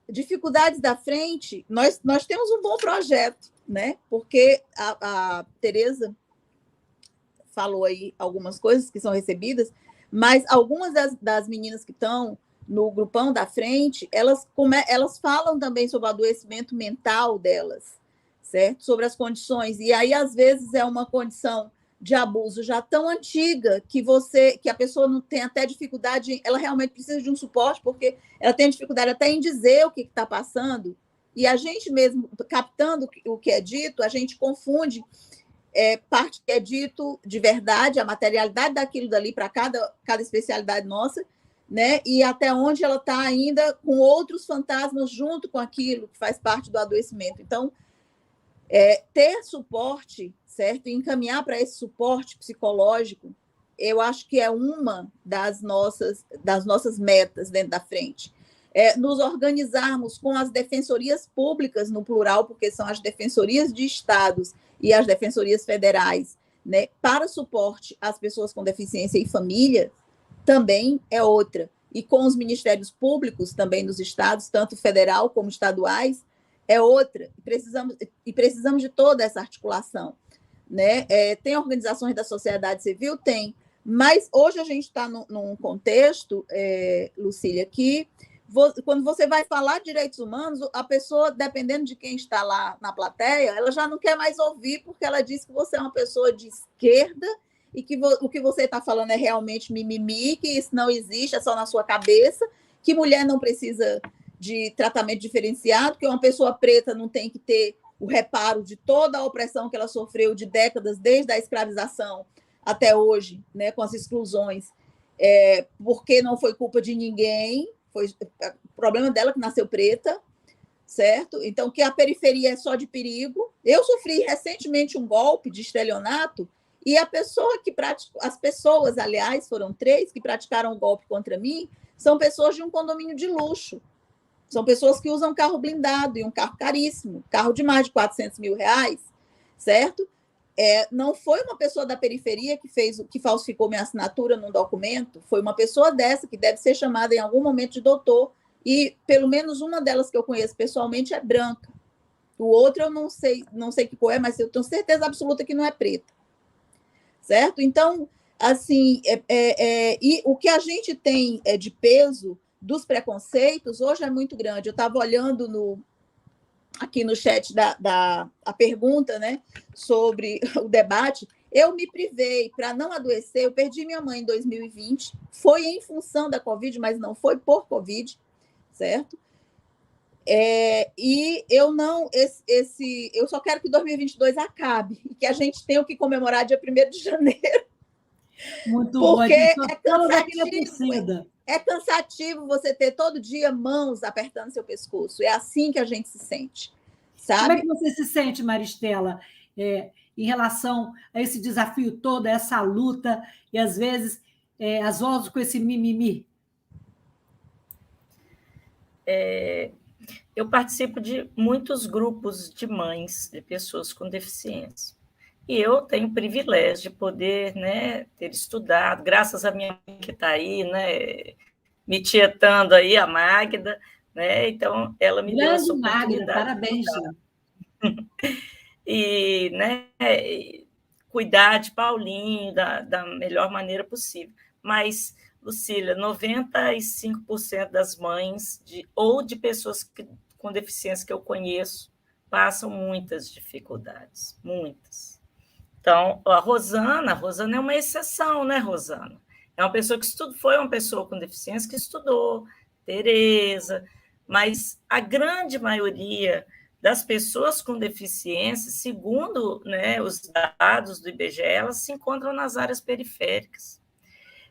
Dificuldades da frente, nós temos um bom projeto, né? Porque a Tereza falou aí algumas coisas que são recebidas, mas algumas das meninas que estão no grupão da frente, elas falam também sobre o adoecimento mental delas, certo? Sobre as condições. E aí, às vezes, é uma condição de abuso já tão antiga que a pessoa não tem até dificuldade, ela realmente precisa de um suporte, porque ela tem dificuldade até em dizer o que está passando, e a gente mesmo, captando o que é dito, a gente confunde parte que é dito de verdade, a materialidade daquilo dali para cada especialidade nossa, né? E até onde ela está ainda com outros fantasmas junto com aquilo que faz parte do adoecimento. Então, ter suporte, certo? E encaminhar para esse suporte psicológico, eu acho que é uma das nossas metas dentro da frente. Nos organizarmos com as defensorias públicas, no plural, porque são as defensorias de estados e as defensorias federais, né, para suporte às pessoas com deficiência e família, também é outra. E com os ministérios públicos, também nos estados, tanto federal como estaduais, é outra. Precisamos de toda essa articulação, né? Tem organizações da sociedade civil? Tem. Mas hoje a gente está num contexto, Lucília, que quando você vai falar de direitos humanos, a pessoa, dependendo de quem está lá na plateia, ela já não quer mais ouvir, porque ela diz que você é uma pessoa de esquerda e que o que você está falando é realmente mimimi, que isso não existe, é só na sua cabeça, que mulher não precisa de tratamento diferenciado, que uma pessoa preta não tem que ter o reparo de toda a opressão que ela sofreu de décadas, desde a escravização até hoje, né, com as exclusões, porque não foi culpa de ninguém, foi problema dela que nasceu preta, certo? Então, que a periferia é só de perigo. Eu sofri recentemente um golpe de estelionato e as pessoas, aliás, foram 3 que praticaram o golpe contra mim, são pessoas de um condomínio de luxo. São pessoas que usam carro blindado e um carro caríssimo, carro de mais de 400 mil reais, certo? Não foi uma pessoa da periferia que falsificou minha assinatura num documento, foi uma pessoa dessa que deve ser chamada em algum momento de doutor, e pelo menos uma delas que eu conheço pessoalmente é branca. O outro eu não sei que cor é, mas eu tenho certeza absoluta que não é preta, certo? Então, assim, e o que a gente tem de peso dos preconceitos hoje é muito grande. Eu estava olhando aqui no chat a pergunta, né, sobre o debate. Eu me privei para não adoecer. Eu perdi minha mãe em 2020. Foi em função da Covid, mas não foi por Covid, certo? E eu eu só quero que 2022 acabe e que a gente tenha o que comemorar dia 1º de janeiro. Muito porque bom. É cansativo você ter todo dia mãos apertando seu pescoço. É assim que a gente se sente, sabe? Como é que você se sente, Maristela, em relação a esse desafio todo, a essa luta, e às vezes as vozes com esse mimimi? Eu participo de muitos grupos de mães de pessoas com deficiência. E eu tenho o privilégio de poder, né, ter estudado, graças à minha mãe que está aí, né, me tietando aí, a Magda, né, então ela me deu essa oportunidade. Magda, parabéns, E, né, cuidar de Paulinho da melhor maneira possível. Mas, Lucília, 95% das mães ou de pessoas com deficiência que eu conheço passam muitas dificuldades, muitas. Então, a Rosana é uma exceção, né, Rosana? É uma pessoa que foi uma pessoa com deficiência que estudou, Tereza, mas a grande maioria das pessoas com deficiência, segundo, né, os dados do IBGE, elas se encontram nas áreas periféricas.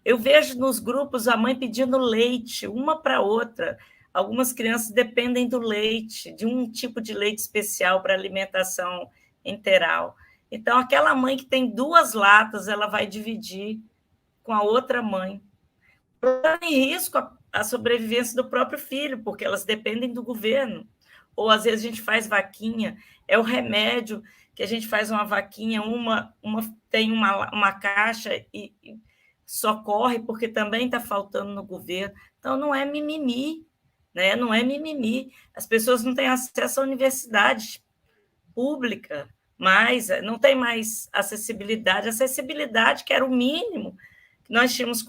Eu vejo nos grupos a mãe pedindo leite, uma para outra. Algumas crianças dependem do leite, de um tipo de leite especial para alimentação enteral. Então, aquela mãe que tem 2 latas, ela vai dividir com a outra mãe, colocando em risco a sobrevivência do próprio filho, porque elas dependem do governo. Ou, às vezes, a gente faz vaquinha, é o remédio que a gente faz uma vaquinha, uma tem uma caixa e socorre, porque também está faltando no governo. Então, não é mimimi, né? Não é mimimi. As pessoas não têm acesso à universidade pública, mas não tem mais acessibilidade, que era o mínimo que nós tínhamos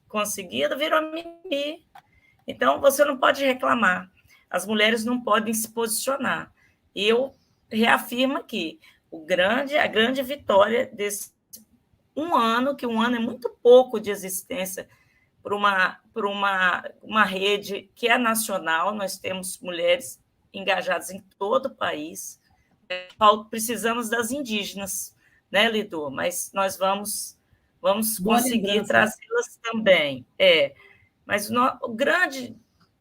conseguido, virou mimimi. Então, você não pode reclamar, as mulheres não podem se posicionar. E eu reafirmo aqui, a grande vitória desse que um ano é muito pouco de existência por uma rede que é nacional, nós temos mulheres engajadas em todo o país, precisamos das indígenas, né, Lidu? Mas nós vamos conseguir trazê-las também. Mas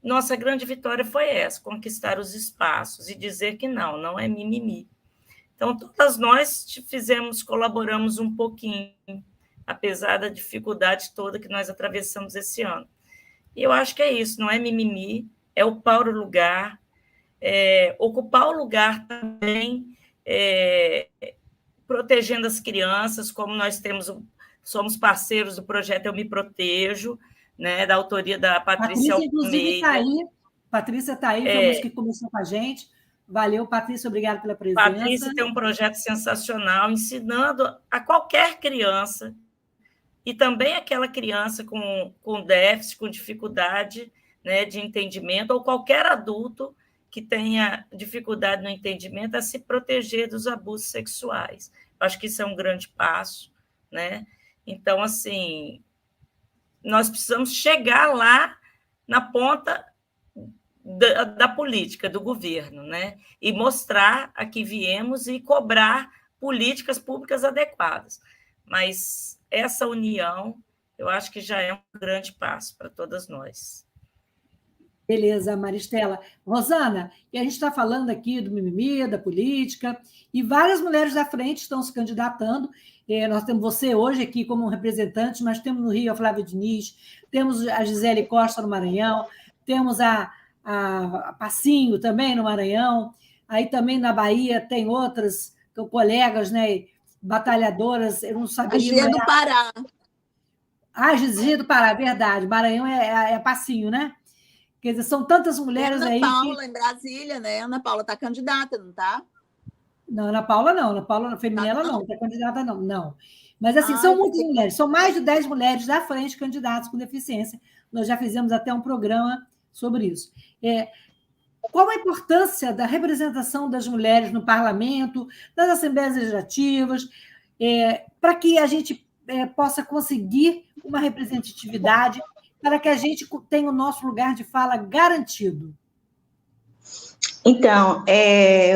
nossa grande vitória foi essa, conquistar os espaços e dizer que não é mimimi. Então, todas nós colaboramos um pouquinho, apesar da dificuldade toda que nós atravessamos esse ano. E eu acho que é isso, não é mimimi, é ocupar o lugar, ocupar o lugar também, protegendo as crianças, como nós somos parceiros do projeto Eu Me Protejo, né, da autoria da Patrícia Almeida. Inclusive, está aí. Patrícia está aí, foi uma que começou com a gente. Valeu, Patrícia, obrigada pela presença. Patrícia tem um projeto sensacional, ensinando a qualquer criança, e também aquela criança com déficit, com dificuldade, né, de entendimento, ou qualquer adulto que tenha dificuldade no entendimento, a se proteger dos abusos sexuais. Eu acho que isso é um grande passo, né? Então, assim, nós precisamos chegar lá na ponta da política, do governo, né? E mostrar a que viemos e cobrar políticas públicas adequadas. Mas essa união, eu acho que já é um grande passo para todas nós. Beleza, Maristela. Rosana, e a gente está falando aqui do mimimi, da política, e várias mulheres da frente estão se candidatando. Nós temos você hoje aqui como representante, mas temos no Rio a Flávia Diniz, temos a Gisele Costa no Maranhão, temos a Passinho também no Maranhão, aí também na Bahia tem outras colegas, né, batalhadoras, eu não sabia... A Gia do Pará. A Gia do Pará, verdade, Maranhão é Passinho, né? Quer dizer, são tantas mulheres Ana aí... Ana Paula, em Brasília, né? Ana Paula está candidata, não está? Não, Ana Paula não, Ana Paula Feminela não está candidata não. Mas, assim, são muitas mulheres, são mais de 10 mulheres da frente candidatas com deficiência. Nós já fizemos até um programa sobre isso. Qual a importância da representação das mulheres no parlamento, nas assembleias legislativas, para que a gente possa conseguir uma representatividade, para que a gente tenha o nosso lugar de fala garantido? Então,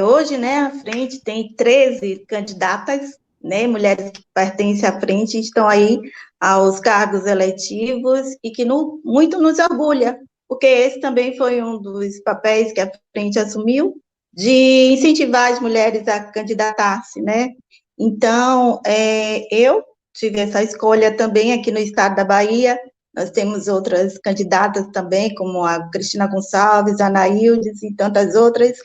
hoje, né, a frente tem 13 candidatas, né, mulheres que pertencem à frente e estão aí aos cargos eletivos e que muito nos orgulha, porque esse também foi um dos papéis que a frente assumiu, de incentivar as mulheres a candidatar-se, né? Então, eu tive essa escolha também aqui no estado da Bahia. Nós temos outras candidatas também, como a Cristina Gonçalves, a Anaíldes e tantas outras,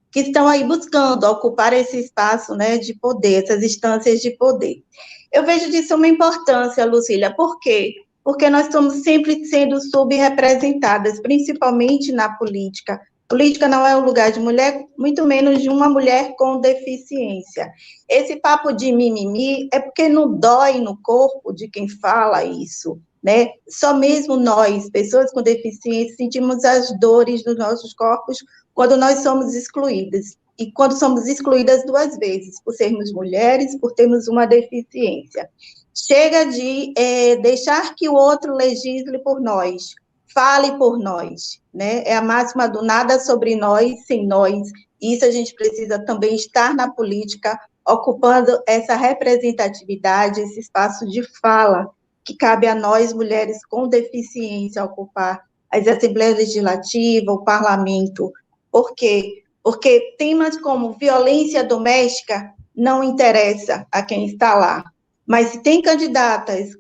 que estão aí buscando ocupar esse espaço, né, de poder, essas instâncias de poder. Eu vejo disso uma importância, Lucília, por quê? Porque nós estamos sempre sendo subrepresentadas, principalmente na política. Política não é um lugar de mulher, muito menos de uma mulher com deficiência. Esse papo de mimimi é porque não dói no corpo de quem fala isso, né? Só mesmo nós, pessoas com deficiência, sentimos as dores dos nossos corpos quando nós somos excluídas. E quando somos excluídas 2 vezes, por sermos mulheres, por termos uma deficiência. Chega de deixar que o outro legisle por nós, fale por nós, né? É a máxima do nada sobre nós, sem nós. Isso a gente precisa também estar na política, ocupando essa representatividade, esse espaço de fala, que cabe a nós, mulheres com deficiência, ocupar as assembleias legislativas, o parlamento. Por quê? Porque temas como violência doméstica não interessa a quem está lá. Mas se tem candidatas,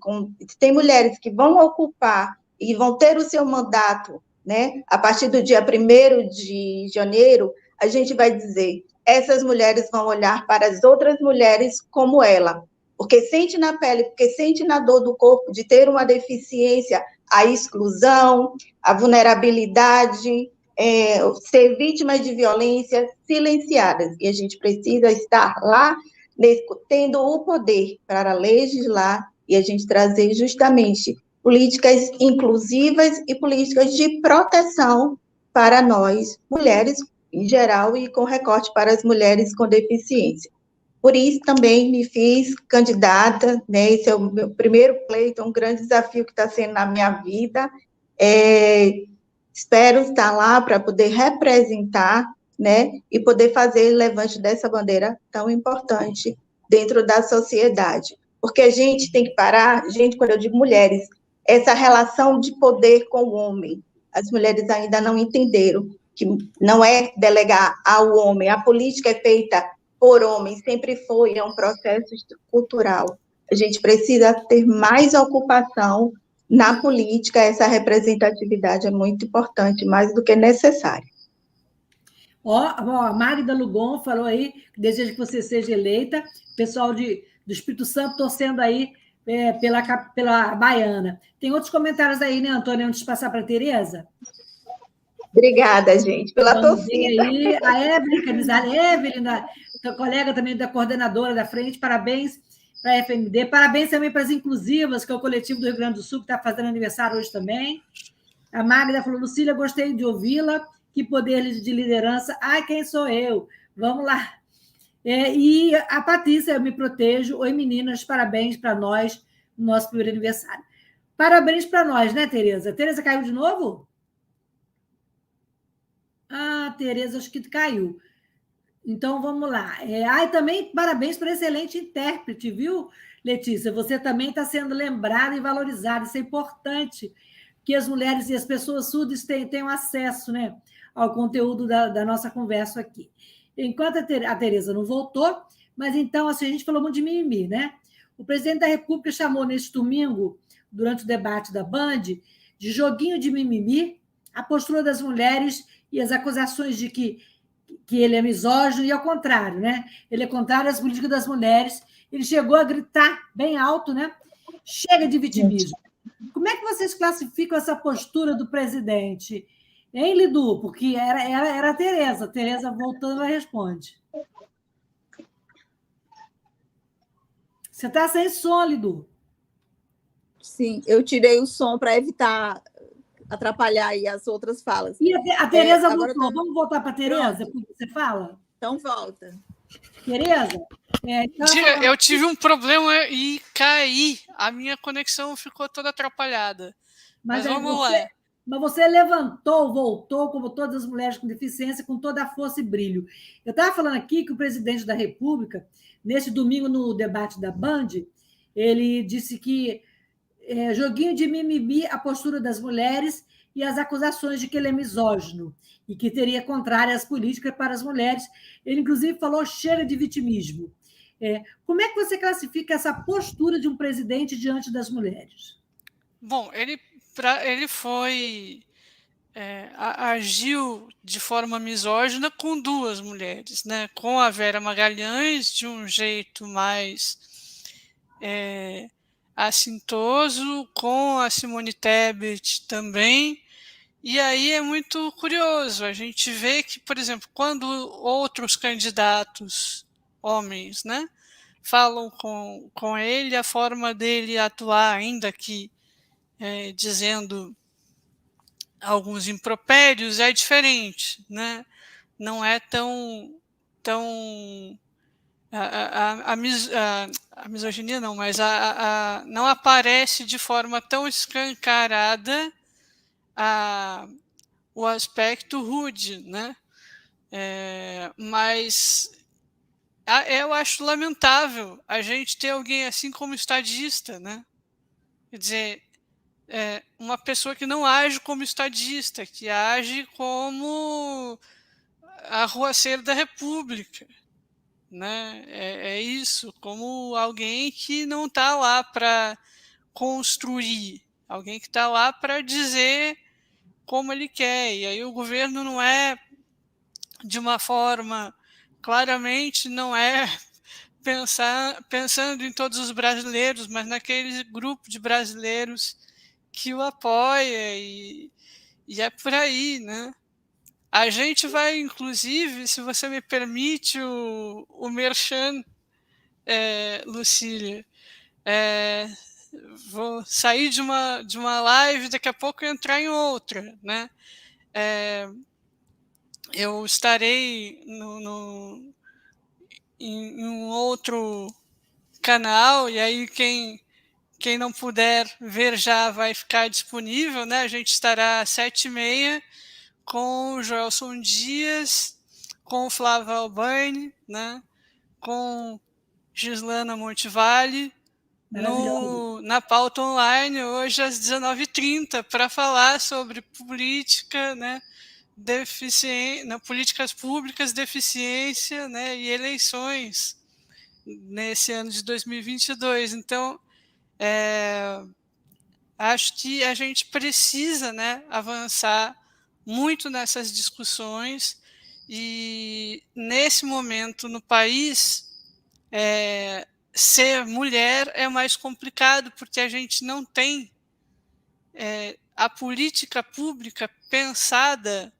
se tem mulheres que vão ocupar e vão ter o seu mandato, né, a partir do dia 1º de janeiro, a gente vai dizer, essas mulheres vão olhar para as outras mulheres como ela, porque sente na pele, porque sente na dor do corpo de ter uma deficiência, a exclusão, a vulnerabilidade, ser vítimas de violência silenciadas. E a gente precisa estar lá, tendo o poder para legislar e a gente trazer justamente políticas inclusivas e políticas de proteção para nós, mulheres em geral, e com recorte para as mulheres com deficiência. Por isso, também me fiz candidata, né? Esse é o meu primeiro pleito, um grande desafio que está sendo na minha vida. Espero estar lá para poder representar, né? E poder fazer o levante dessa bandeira tão importante dentro da sociedade. Porque a gente tem que parar, gente, quando eu digo mulheres, essa relação de poder com o homem. As mulheres ainda não entenderam que não é delegar ao homem, a política é feita por homens, sempre foi, é um processo cultural. A gente precisa ter mais ocupação na política, essa representatividade é muito importante, mais do que necessária. A Magda Lugon falou aí que deseja que você seja eleita, o pessoal do Espírito Santo torcendo aí pela Baiana. Tem outros comentários aí, né, Antônia, antes de passar para a Tereza? Obrigada, gente, pela torcida. Aí, a Evelyn, Canizale, Evelyn, colega também da coordenadora da frente, parabéns para a FMD, parabéns também para as Inclusivas, que é o coletivo do Rio Grande do Sul, que está fazendo aniversário hoje também. A Magda falou, Lucília, gostei de ouvi-la, que poder de liderança. Ai, quem sou eu? Vamos lá. E a Patrícia, eu me protejo. Oi, meninas, parabéns para nós, no nosso primeiro aniversário. Parabéns para nós, né, Tereza? Tereza caiu de novo? Ah, Tereza, acho que caiu. Então, vamos lá. Também parabéns para excelente intérprete, viu, Letícia? Você também está sendo lembrada e valorizada. Isso é importante, que as mulheres e as pessoas surdas tenham acesso, né, ao conteúdo da nossa conversa aqui. Enquanto a Tereza não voltou, mas então, assim, a gente falou muito de mimimi, né? O presidente da República chamou neste domingo, durante o debate da Band, de joguinho de mimimi, a postura das mulheres e as acusações de que ele é misógino, e ao contrário, né? Ele é contrário às políticas das mulheres. Ele chegou a gritar bem alto, né? Chega de vitimismo. Como é que vocês classificam essa postura do presidente? Hein, Lidu? Porque era a Tereza. A Tereza voltando, ela responde. Você está sem som, Lidu. Sim, eu tirei o som para evitar atrapalhar aí as outras falas. E a Tereza voltou. Vamos voltar para a Tereza? Você fala? Então, volta. Tereza? Eu tive um problema e caí. A minha conexão ficou toda atrapalhada. Mas vamos lá. Mas você levantou, voltou, como todas as mulheres com deficiência, com toda a força e brilho. Eu estava falando aqui que o presidente da República, nesse domingo, no debate da Band, ele disse que joguinho de mimimi a postura das mulheres e as acusações de que ele é misógino e que teria contrárias às políticas para as mulheres. Ele, inclusive, falou chega de vitimismo. Como é que você classifica essa postura de um presidente diante das mulheres? Bom, ele agiu de forma misógina com duas mulheres, né? Com a Vera Magalhães, de um jeito mais assintoso, com a Simone Tebet também. E aí é muito curioso, a gente vê que, por exemplo, quando outros candidatos, homens, né, falam com ele, a forma dele atuar, ainda que dizendo alguns impropérios, é diferente, né? Não é tão a misoginia não, mas não aparece de forma tão escancarada o aspecto rude, né? Mas eu acho lamentável a gente ter alguém assim como estadista, né? Quer dizer, uma pessoa que não age como estadista, que age como arruaceiro da República, né? É isso, como alguém que não está lá para construir, alguém que está lá para dizer como ele quer. E aí o governo não é de uma forma, claramente não é pensando em todos os brasileiros, mas naquele grupo de brasileiros que o apoia, e é por aí, né? A gente vai, inclusive, se você me permite o merchan, Lucília, vou sair de uma live, daqui a pouco entrar em outra, né? Eu estarei em um outro canal, e aí quem não puder ver já vai ficar disponível, né? A gente estará às 7h30 com o Joelson Dias, com o Flávio Albani, né? Com Gislana Montevalle, na pauta online, hoje às 19h30, para falar sobre política, né? Políticas públicas, deficiência, né? E eleições nesse ano de 2022. Então, acho que a gente precisa, né, avançar muito nessas discussões, e nesse momento no país, ser mulher é mais complicado, porque a gente não tem a política pública pensada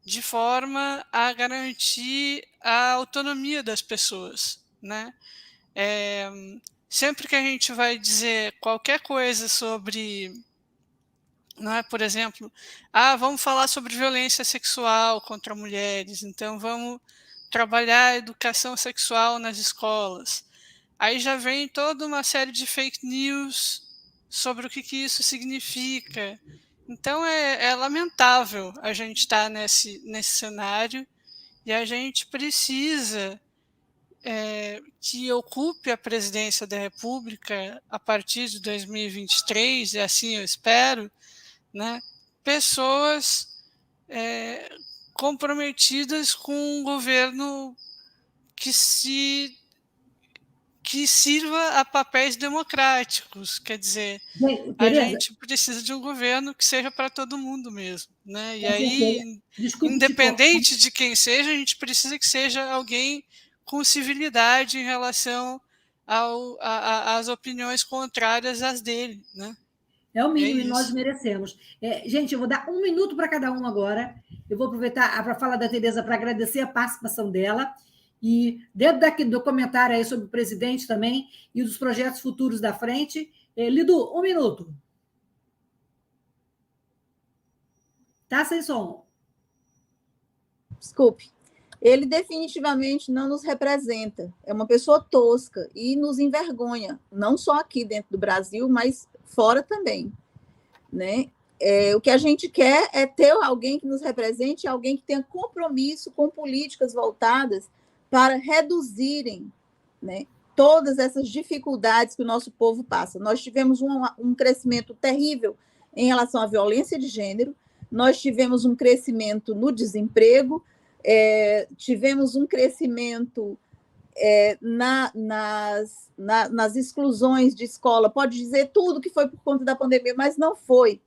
de forma a garantir a autonomia das pessoas, né? Sempre que a gente vai dizer qualquer coisa sobre, não é, por exemplo, vamos falar sobre violência sexual contra mulheres, então vamos trabalhar a educação sexual nas escolas. Aí já vem toda uma série de fake news sobre o que isso significa. Então é lamentável a gente estar nesse cenário, e a gente precisa que ocupe a presidência da República a partir de 2023, e assim eu espero, né, pessoas comprometidas com um governo que sirva a papéis democráticos. Quer dizer, a gente precisa de um governo que seja para todo mundo mesmo, né? E aí, independente de quem seja, a gente precisa que seja alguém com civilidade em relação às opiniões contrárias às dele, né? É o mínimo, e nós merecemos. Gente, eu vou dar 1 minuto para cada um agora. Eu vou aproveitar para falar da Tereza, para agradecer a participação dela. E dentro do comentário aí sobre o presidente também e dos projetos futuros da frente. Lidu, 1 minuto. Tá sem som. Desculpe. Ele definitivamente não nos representa. É uma pessoa tosca e nos envergonha, não só aqui dentro do Brasil, mas fora também, né? O que a gente quer é ter alguém que nos represente, alguém que tenha compromisso com políticas voltadas para reduzirem, né, todas essas dificuldades que o nosso povo passa. Nós tivemos um crescimento terrível em relação à violência de gênero, nós tivemos um crescimento no desemprego, tivemos um crescimento nas exclusões de escola. Pode dizer tudo que foi por conta da pandemia, mas não foi,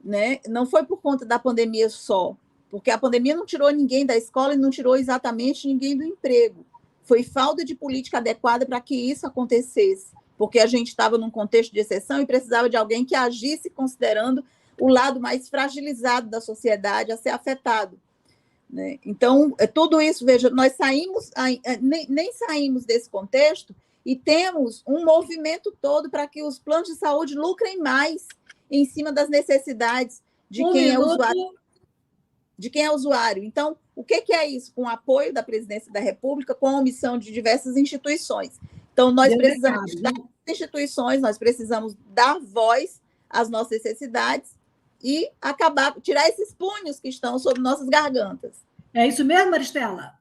né? Não foi por conta da pandemia só, porque a pandemia não tirou ninguém da escola e não tirou exatamente ninguém do emprego. Foi falta de política adequada para que isso acontecesse, porque a gente estava num contexto de exceção e precisava de alguém que agisse considerando o lado mais fragilizado da sociedade a ser afetado, né? Então, tudo isso, veja, nós nem saímos desse contexto e temos um movimento todo para que os planos de saúde lucrem mais em cima das necessidades de quem é usuário. Então, o que é isso? Com o apoio da Presidência da República, com a omissão de diversas instituições. Então, nós precisamos das instituições, nós precisamos dar voz às nossas necessidades e tirar esses punhos que estão sobre nossas gargantas. É isso mesmo, Maristela?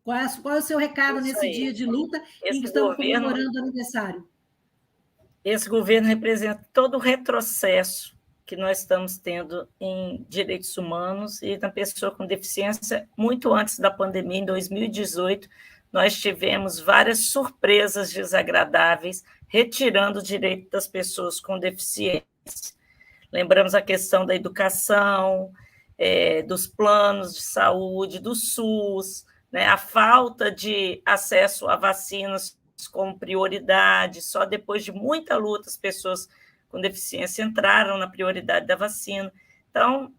Qual é o seu recado nesse dia de luta em que estamos comemorando o aniversário? Esse governo representa todo o retrocesso que nós estamos tendo em direitos humanos e na pessoa com deficiência. Muito antes da pandemia, em 2018, nós tivemos várias surpresas desagradáveis, retirando o direito das pessoas com deficiência. Lembramos a questão da educação, dos planos de saúde, do SUS, né, a falta de acesso a vacinas como prioridade. Só depois de muita luta as pessoas com deficiência entraram na prioridade da vacina. Então,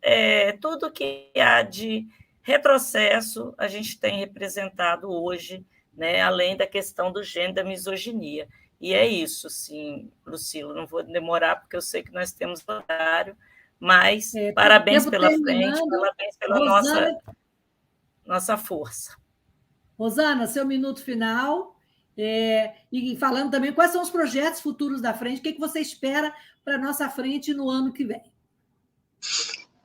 tudo que há de retrocesso a gente tem representado hoje, né, além da questão do gênero, da misoginia. E é isso, sim, Lucila, não vou demorar, porque eu sei que nós temos horário, mas parabéns pela frente, parabéns pela nossa força. Rosana, seu minuto final, e falando também quais são os projetos futuros da frente, o que você espera para a nossa frente no ano que vem?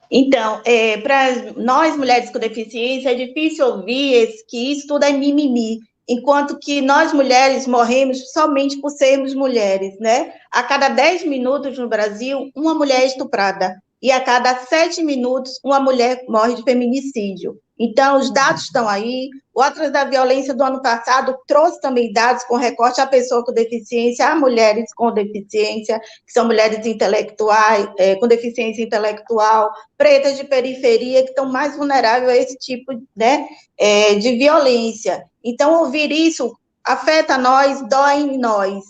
Então, para nós, mulheres com deficiência, é difícil ouvir que isso tudo é mimimi, enquanto que nós, mulheres, morremos somente por sermos mulheres, né? A cada 10 minutos no Brasil, uma mulher é estuprada, e a cada 7 minutos, uma mulher morre de feminicídio. Então, os dados estão aí. O Atlas da Violência do ano passado trouxe também dados com recorte à pessoa com deficiência, a mulheres com deficiência, que são mulheres intelectuais, com deficiência intelectual, pretas de periferia, que estão mais vulneráveis a esse tipo, né, de violência. Então, ouvir isso afeta nós, dói em nós.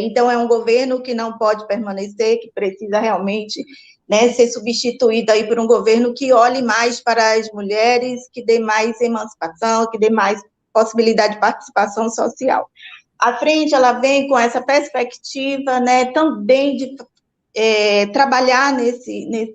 Então, é um governo que não pode permanecer, que precisa realmente, né, ser substituído aí por um governo que olhe mais para as mulheres, que dê mais emancipação, que dê mais possibilidade de participação social. A frente, ela vem com essa perspectiva, né, também de trabalhar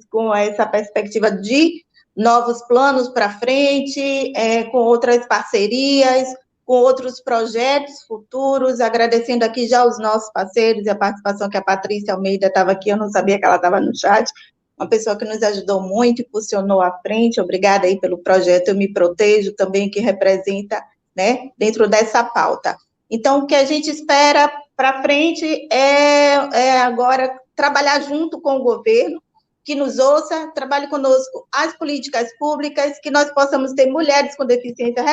com essa perspectiva de novos planos para frente, com outras parcerias, com outros projetos futuros, agradecendo aqui já os nossos parceiros e a participação que a Patrícia Almeida estava aqui, eu não sabia que ela estava no chat, uma pessoa que nos ajudou muito, impulsionou à frente, obrigada aí pelo projeto Eu Me Protejo, também que representa, né, dentro dessa pauta. Então, o que a gente espera para frente é agora trabalhar junto com o governo, que nos ouça, trabalhe conosco as políticas públicas, que nós possamos ter mulheres com deficiência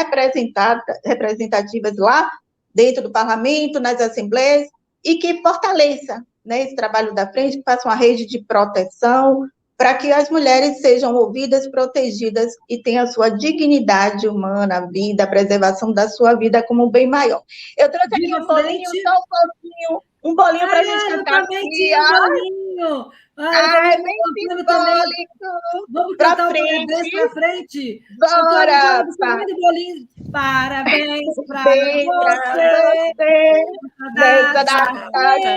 representativas lá dentro do parlamento, nas assembleias, e que fortaleça, né, esse trabalho da frente, que faça uma rede de proteção, para que as mulheres sejam ouvidas, protegidas e tenham a sua dignidade humana, a vida, a preservação da sua vida como um bem maior. Eu trouxe aqui um bolinho, só um bolinho para a gente cantar aqui. Ai, vamos cantar parabéns para frente. Bora! Parabéns para você. Nessa data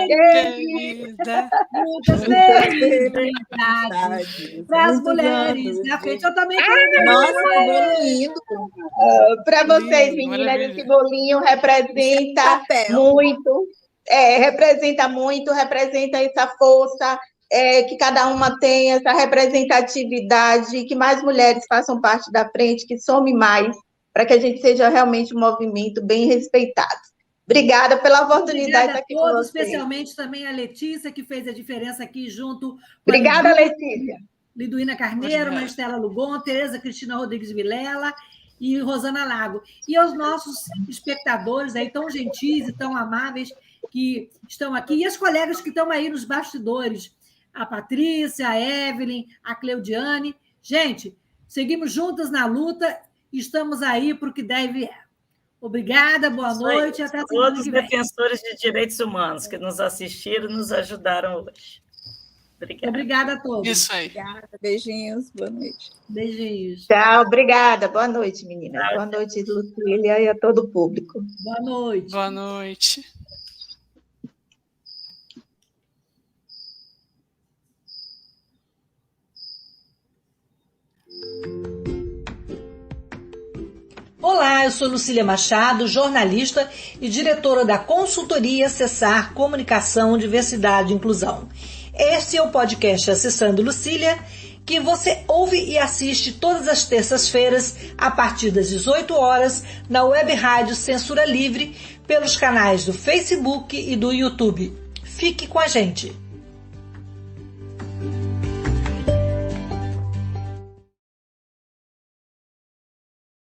querida. Muitas felicidades para as mulheres. Na frente eu também quero. Nossa, que bolinho. Para vocês, meninas, esse bolinho representa muito. Representa essa força, que cada uma tem essa representatividade, que mais mulheres façam parte da frente, que some mais, para que a gente seja realmente um movimento bem respeitado. Obrigada pela oportunidade de estar aqui com vocês. Especialmente também a Letícia, que fez a diferença aqui junto. Obrigada, Letícia. Liduína Carneiro, Maristela Lugon, Tereza Cristina Rodrigues Vilela e Rosana Lago. E aos nossos espectadores aí tão gentis e tão amáveis que estão aqui, e as colegas que estão aí nos bastidores, a Patrícia, a Evelyn, a Cleudiane. Gente, seguimos juntas na luta, estamos aí para o que deve. Obrigada, boa noite. Até todos os defensores de direitos humanos que nos assistiram e nos ajudaram hoje. Obrigada a todos. Isso aí. Obrigada, beijinhos, boa noite. Beijinhos. Tchau, obrigada. Boa noite, meninas. Boa noite, Lucília, e a todo o público. Boa noite. Boa noite. Olá, eu sou Lucília Machado, jornalista e diretora da consultoria Acessar Comunicação, Diversidade e Inclusão. Este é o podcast Acessando Lucília, que você ouve e assiste todas as terças-feiras, a partir das 18 horas, na Web Rádio Censura Livre, pelos canais do Facebook e do YouTube. Fique com a gente!